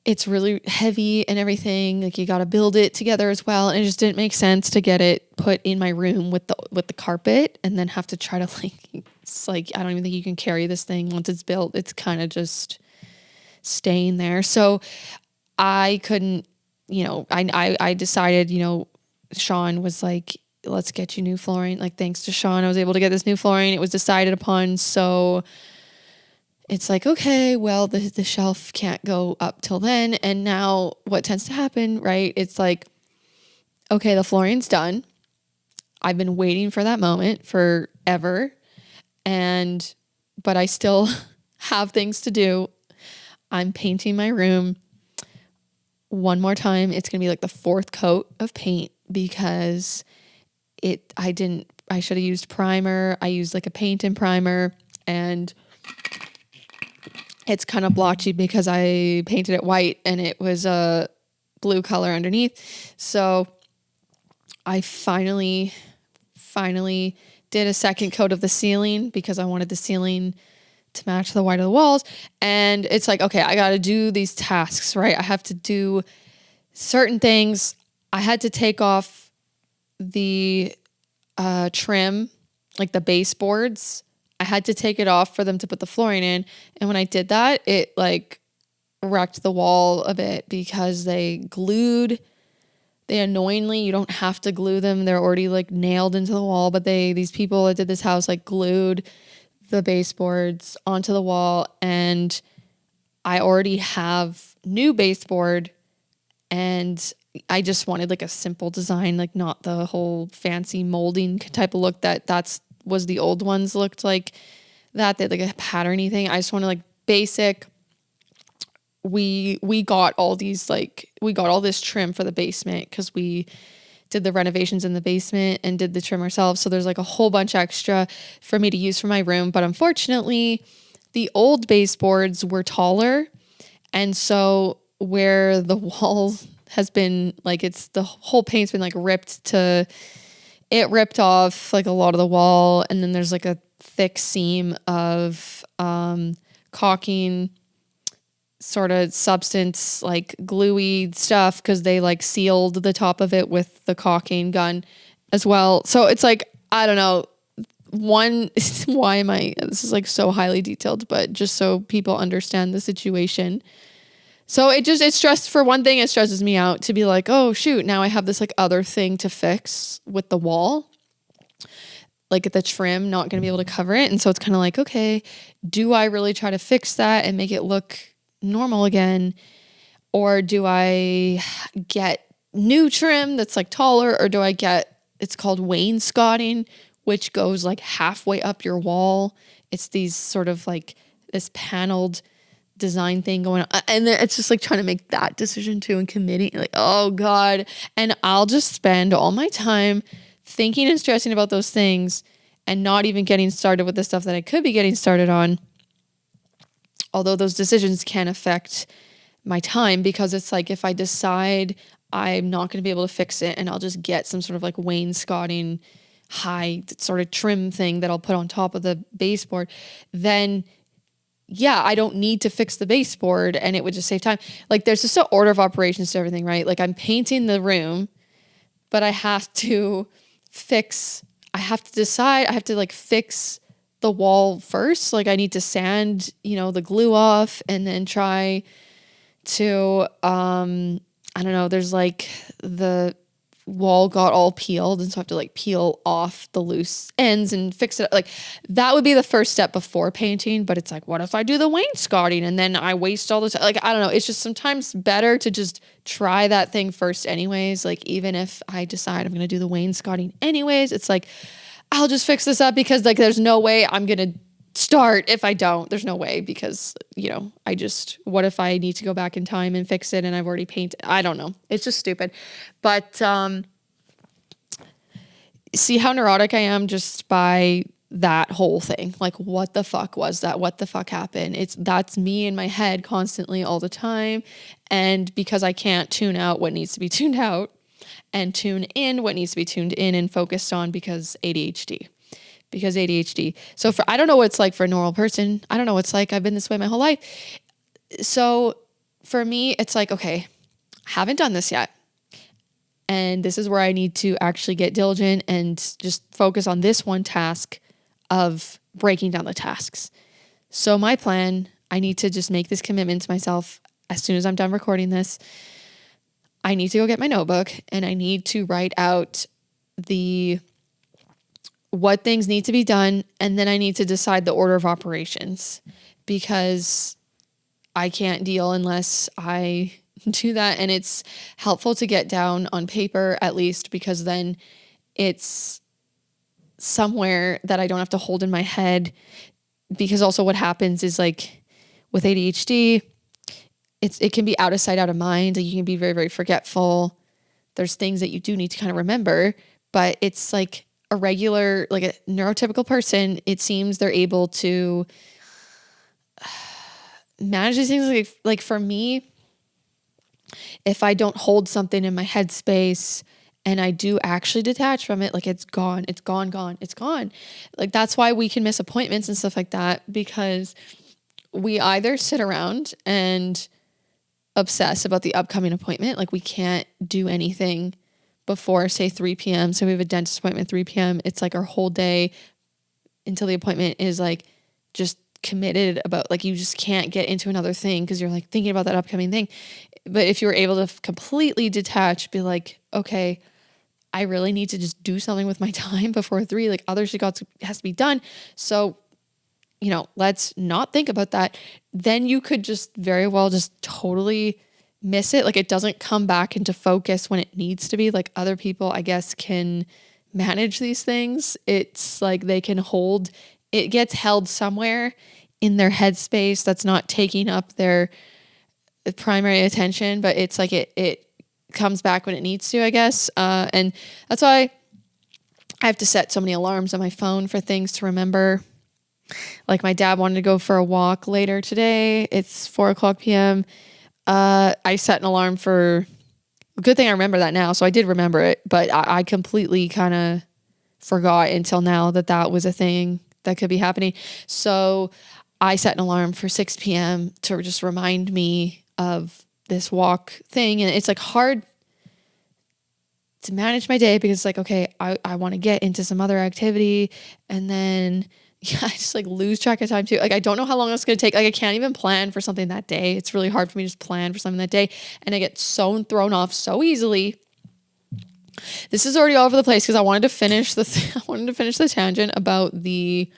it's really heavy and everything. Like you got to build it together as well. And it just didn't make sense to get it put in my room with the carpet and then have to try to it's like, I don't even think you can carry this thing once it's built. It's kind of just staying there. So I couldn't, I decided, Sean was like, let's get you new flooring. Like, thanks to Sean, I was able to get this new flooring. It was decided upon. So it's like, okay, well, the shelf can't go up till then. And now what tends to happen, right? It's like, okay, the flooring's done. I've been waiting for that moment forever. But I still have things to do. I'm painting my room one more time. It's going to be like the fourth coat of paint because I should have used primer. I used like a paint and primer, and it's kind of blotchy because I painted it white and it was a blue color underneath. So I finally did a second coat of the ceiling because I wanted the ceiling to match the white of the walls. And it's like, okay, I got to do these tasks, right? I have to do certain things. I had to take off the trim, like the baseboards. I had to take it off for them to put the flooring in. And when I did that, it like wrecked the wall a bit because they annoyingly, you don't have to glue them. They're already like nailed into the wall, but these people that did this house like glued the baseboards onto the wall. And I already have new baseboard and I just wanted like a simple design, like not the whole fancy molding type of look was the old ones looked like that. They had like a patterny thing. I just wanted like basic. We got all this trim for the basement because we did the renovations in the basement and did the trim ourselves. So there's like a whole bunch extra for me to use for my room. But unfortunately, the old baseboards were taller. And so where the wall has been like, the whole paint's been like ripped off like a lot of the wall. And then there's like a thick seam of caulking sort of substance, like gluey stuff, because they like sealed the top of it with the caulking gun as well. So it's like, I don't know. This is like so highly detailed, but just so people understand the situation. So it stresses me out to be like, oh shoot, now I have this like other thing to fix with the wall, like the trim, not going to be able to cover it. And so it's kind of like, okay, do I really try to fix that and make it look normal again? Or do I get new trim that's like taller? Or do I it's called wainscoting, which goes like halfway up your wall. It's these sort of like this paneled design thing going on. And then it's just like trying to make that decision too and committing, like, oh God. And I'll just spend all my time thinking and stressing about those things and not even getting started with the stuff that I could be getting started on. Although those decisions can affect my time, because it's like if I decide I'm not going to be able to fix it and I'll just get some sort of like wainscoting high sort of trim thing that I'll put on top of the baseboard, then yeah, I don't need to fix the baseboard and it would just save time. Like there's just an order of operations to everything, right? Like I'm painting the room, but I have to decide, I have to like fix the wall first. Like I need to sand, the glue off and then try to, I don't know, there's like the wall got all peeled and so I have to like peel off the loose ends and fix it. Like that would be the first step before painting, but it's like, what if I do the wainscoting and then I waste all the time? Like, I don't know. It's just sometimes better to just try that thing first anyways. Like even if I decide I'm going to do the wainscoting anyways, it's like, I'll just fix this up because like, there's no way I'm going to start if I don't. There's no way because, what if I need to go back in time and fix it and I've already painted? I don't know. It's just stupid. But see how neurotic I am just by that whole thing. Like, what the fuck was that? What the fuck happened? That's me in my head constantly all the time. And because I can't tune out what needs to be tuned out and tune in what needs to be tuned in and focused on because ADHD. So I don't know what it's like for a normal person. I don't know what it's like. I've been this way my whole life. So for me, it's like, okay, haven't done this yet. And this is where I need to actually get diligent and just focus on this one task of breaking down the tasks. So my plan, I need to just make this commitment to myself as soon as I'm done recording this. I need to go get my notebook and I need to write out what things need to be done. And then I need to decide the order of operations because I can't deal unless I do that. And it's helpful to get down on paper at least because then it's somewhere that I don't have to hold in my head. Because also what happens is like with ADHD, it can be out of sight, out of mind. Like you can be very, very forgetful. There's things that you do need to kind of remember, but it's like a regular, like a neurotypical person, it seems they're able to manage these things. Like for me, if I don't hold something in my headspace and I do actually detach from it, like it's gone. Like that's why we can miss appointments and stuff like that, because we either sit around and obsess about the upcoming appointment. Like we can't do anything before say 3 p.m. So we have a dentist appointment 3 p.m. It's like our whole day until the appointment is like just committed about, like you just can't get into another thing because you're like thinking about that upcoming thing. But if you were able to completely detach, be like, okay, I really need to just do something with my time before 3, like other shit has to be done. So, let's not think about that. Then you could just very well just totally miss it. Like it doesn't come back into focus when it needs to be. Like other people, I guess, can manage these things. It's like they can it gets held somewhere in their headspace that's not taking up their primary attention, but it's like it comes back when it needs to, I guess. And that's why I have to set so many alarms on my phone for things to remember. Like my dad wanted to go for a walk later today. It's 4:00 p.m. I set an alarm for, good thing I remember that now. So I did remember it, but I completely kind of forgot until now that was a thing that could be happening. So I set an alarm for 6 p.m. to just remind me of this walk thing. And it's like hard to manage my day because it's like, okay, I want to get into some other activity. And then I just like lose track of time too. Like I don't know how long it's going to take. Like I can't even plan for something that day. It's really hard for me to just plan for something that day. And I get so thrown off so easily. This is already all over the place because I wanted to finish the tangent about the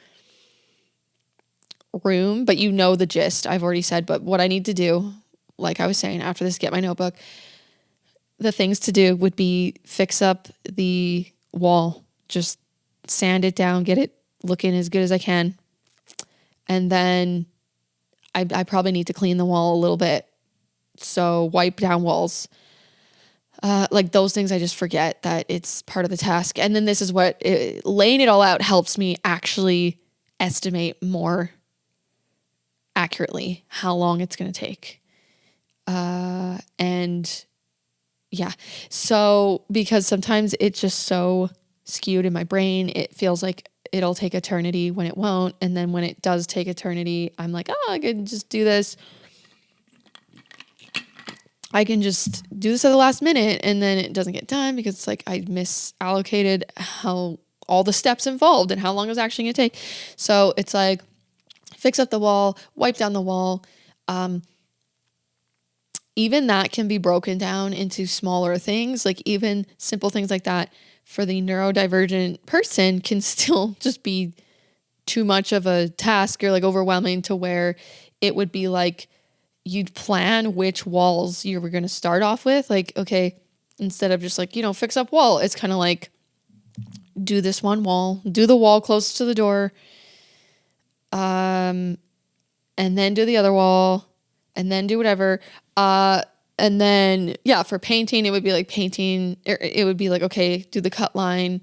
room, but the gist I've already said. But what I need to do, like I was saying, after this, get my notebook. The things to do would be fix up the wall, just sand it down, get it looking as good as I can. And then I probably need to clean the wall a little bit. So wipe down walls. Like those things I just forget that it's part of the task. And then this is laying it all out helps me actually estimate more accurately how long it's going to take. And yeah, so because sometimes it's just so skewed in my brain, it feels like it'll take eternity when it won't. And then when it does take eternity, I'm like, I can just do this. I can just do this at the last minute, and then it doesn't get done because it's like I misallocated how all the steps involved and how long it was actually going to take. So it's like fix up the wall, wipe down the wall. Even that can be broken down into smaller things, like even simple things like that for the neurodivergent person can still just be too much of a task or like overwhelming to where it would be like you'd plan which walls you were going to start off with. Like, okay, instead of just like, fix up wall, it's kind of like do this one wall, do the wall close to the door, and then do the other wall, and then do whatever. And then, yeah, for painting, it would be like painting, it would be like, okay, do the cut line.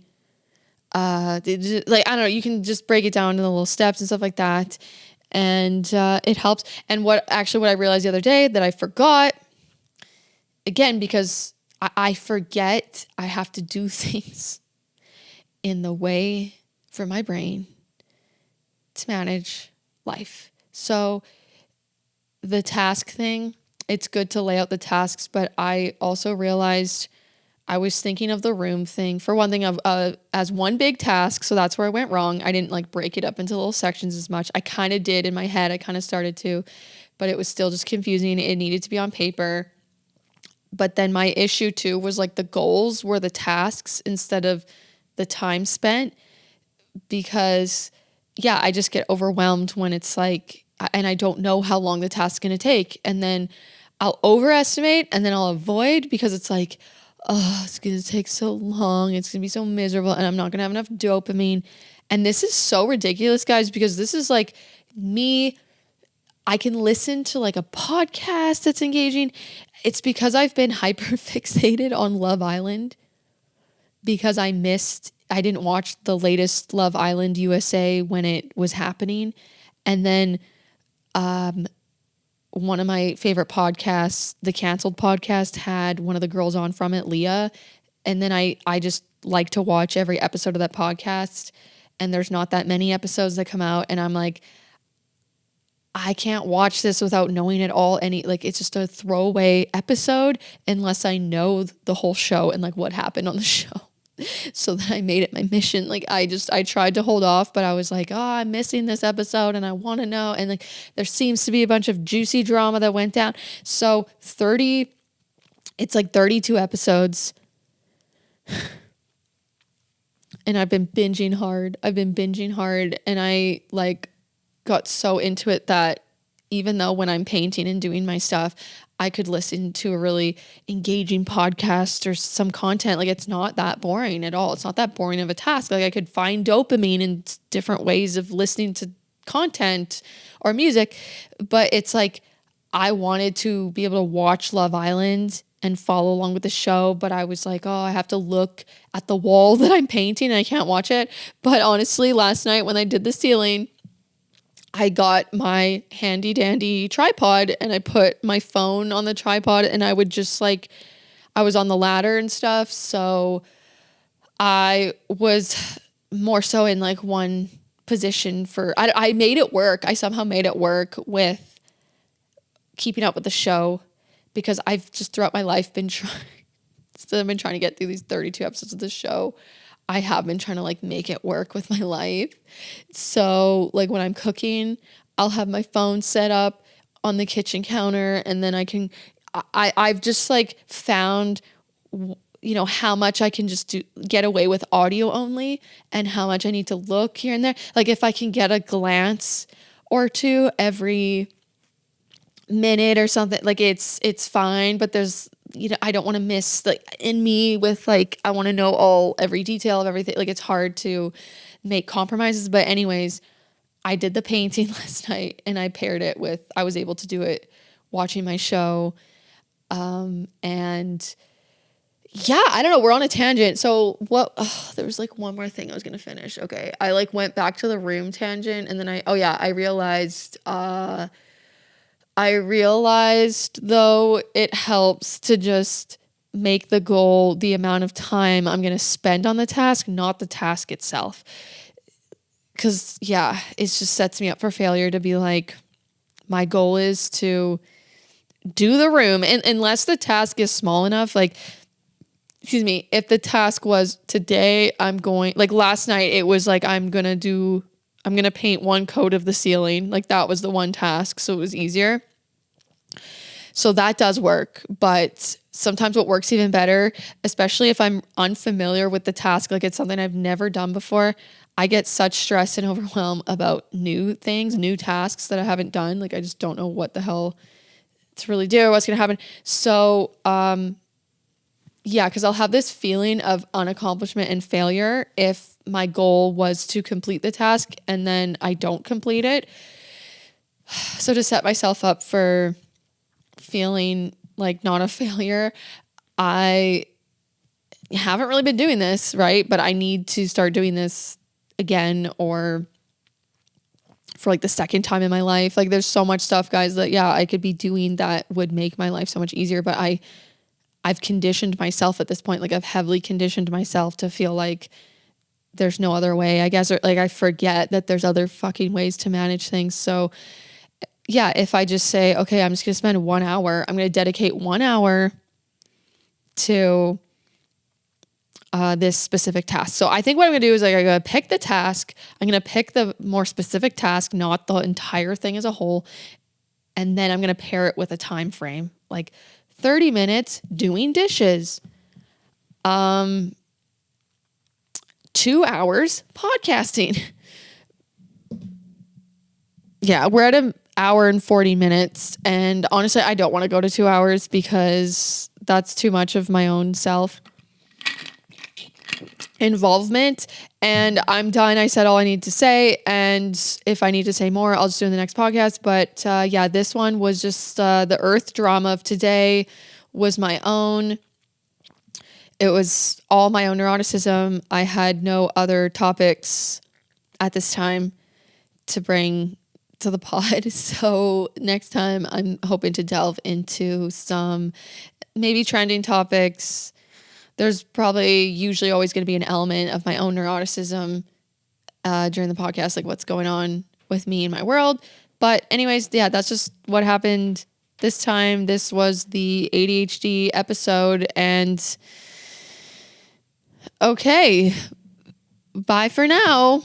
Like, I don't know, you can just break it down into the little steps and stuff like that. And it helps. And what I realized the other day that I forgot, again, because I forget I have to do things in the way for my brain to manage life. So the task thing, it's good to lay out the tasks, but I also realized I was thinking of the room thing for one thing as one big task. So that's where I went wrong. I didn't like break it up into little sections as much. I kind of did in my head. I kind of started to, but it was still just confusing. It needed to be on paper. But then my issue too was like the goals were the tasks instead of the time spent, because yeah, I just get overwhelmed when it's like, and I don't know how long the task's going to take. And then I'll overestimate and then I'll avoid because it's like, oh, it's going to take so long. It's going to be so miserable and I'm not going to have enough dopamine. And this is so ridiculous, guys, because this is like me. I can listen to like a podcast that's engaging. It's because I've been hyper fixated on Love Island because I didn't watch the latest Love Island USA when it was happening. And then one of my favorite podcasts, the Canceled podcast, had one of the girls on from it, Leah. And then I just like to watch every episode of that podcast. And there's not that many episodes that come out. And I'm like, I can't watch this without knowing it all. It's just a throwaway episode unless I know the whole show and like what happened on the show. So then I made it my mission. Like I tried to hold off, but I was like, oh, I'm missing this episode and I want to know. And like, there seems to be a bunch of juicy drama that went down. So it's like 32 episodes. And I've been binging hard. And I like got so into it that even though when I'm painting and doing my stuff, I could listen to a really engaging podcast or some content. Like it's not that boring at all. It's not that boring of a task. Like I could find dopamine in different ways of listening to content or music, but it's like I wanted to be able to watch Love Island and follow along with the show, but I was like, oh, I have to look at the wall that I'm painting and I can't watch it. But honestly, last night when I did the ceiling, I got my handy dandy tripod and I put my phone on the tripod and I would just like, I was on the ladder and stuff. So I was more so in like one position I made it work. I somehow made it work with keeping up with the show because I've just throughout my life been trying to get through these 32 episodes of the show. I have been trying to like make it work with my life. So like when I'm cooking, I'll have my phone set up on the kitchen counter and then I've just like found, how much I can just get away with audio only and how much I need to look here and there. Like if I can get a glance or two every minute or something, like it's fine, but there's, I don't want to miss like in me with like, I want to know every detail of everything. Like it's hard to make compromises. But anyways, I did the painting last night and I paired it with, I was able to do it watching my show. And yeah, I don't know. We're on a tangent. So there was like one more thing I was going to finish. Okay. I like went back to the room tangent and then I realized though it helps to just make the goal the amount of time I'm going to spend on the task, not the task itself. Because yeah, it just sets me up for failure to be like, my goal is to do the room. And unless the task is small enough, like, excuse me, if the task was today, like last night, it was like, I'm going to paint one coat of the ceiling. Like that was the one task. So it was easier. So that does work, but sometimes what works even better, especially if I'm unfamiliar with the task, like it's something I've never done before, I get such stress and overwhelm about new things, new tasks that I haven't done. Like I just don't know what the hell to really do or what's going to happen. So, Yeah, because I'll have this feeling of unaccomplishment and failure if my goal was to complete the task and then I don't complete it. So to set myself up for feeling like not a failure, I haven't really been doing this, right? But I need to start doing this again, or for like the second time in my life. Like there's so much stuff, guys, that I could be doing that would make my life so much easier, but I've conditioned myself at this point. Like I've heavily conditioned myself to feel like there's no other way, I guess, or like I forget that there's other fucking ways to manage things. So yeah, if I just say, okay, I'm just going to spend 1 hour, I'm going to dedicate 1 hour to this specific task. So I think what I'm going to do is like, I'm going to pick the task. I'm going to pick the more specific task, not the entire thing as a whole. And then I'm going to pair it with a time frame, like 30 minutes doing dishes, 2 hours podcasting. Yeah, we're at an hour and 40 minutes. And honestly, I don't want to go to 2 hours because that's too much of my own self involvement. And I'm done. I said all I need to say. And if I need to say more, I'll just do in the next podcast. But yeah, this one was just the earth drama of today was my own. It was all my own neuroticism. I had no other topics at this time to bring to the pod. So next time I'm hoping to delve into some maybe trending topics. There's probably usually always going to be an element of my own neuroticism during the podcast, like what's going on with me in my world. But anyways, yeah, that's just what happened this time. This was the ADHD episode, and okay, bye for now.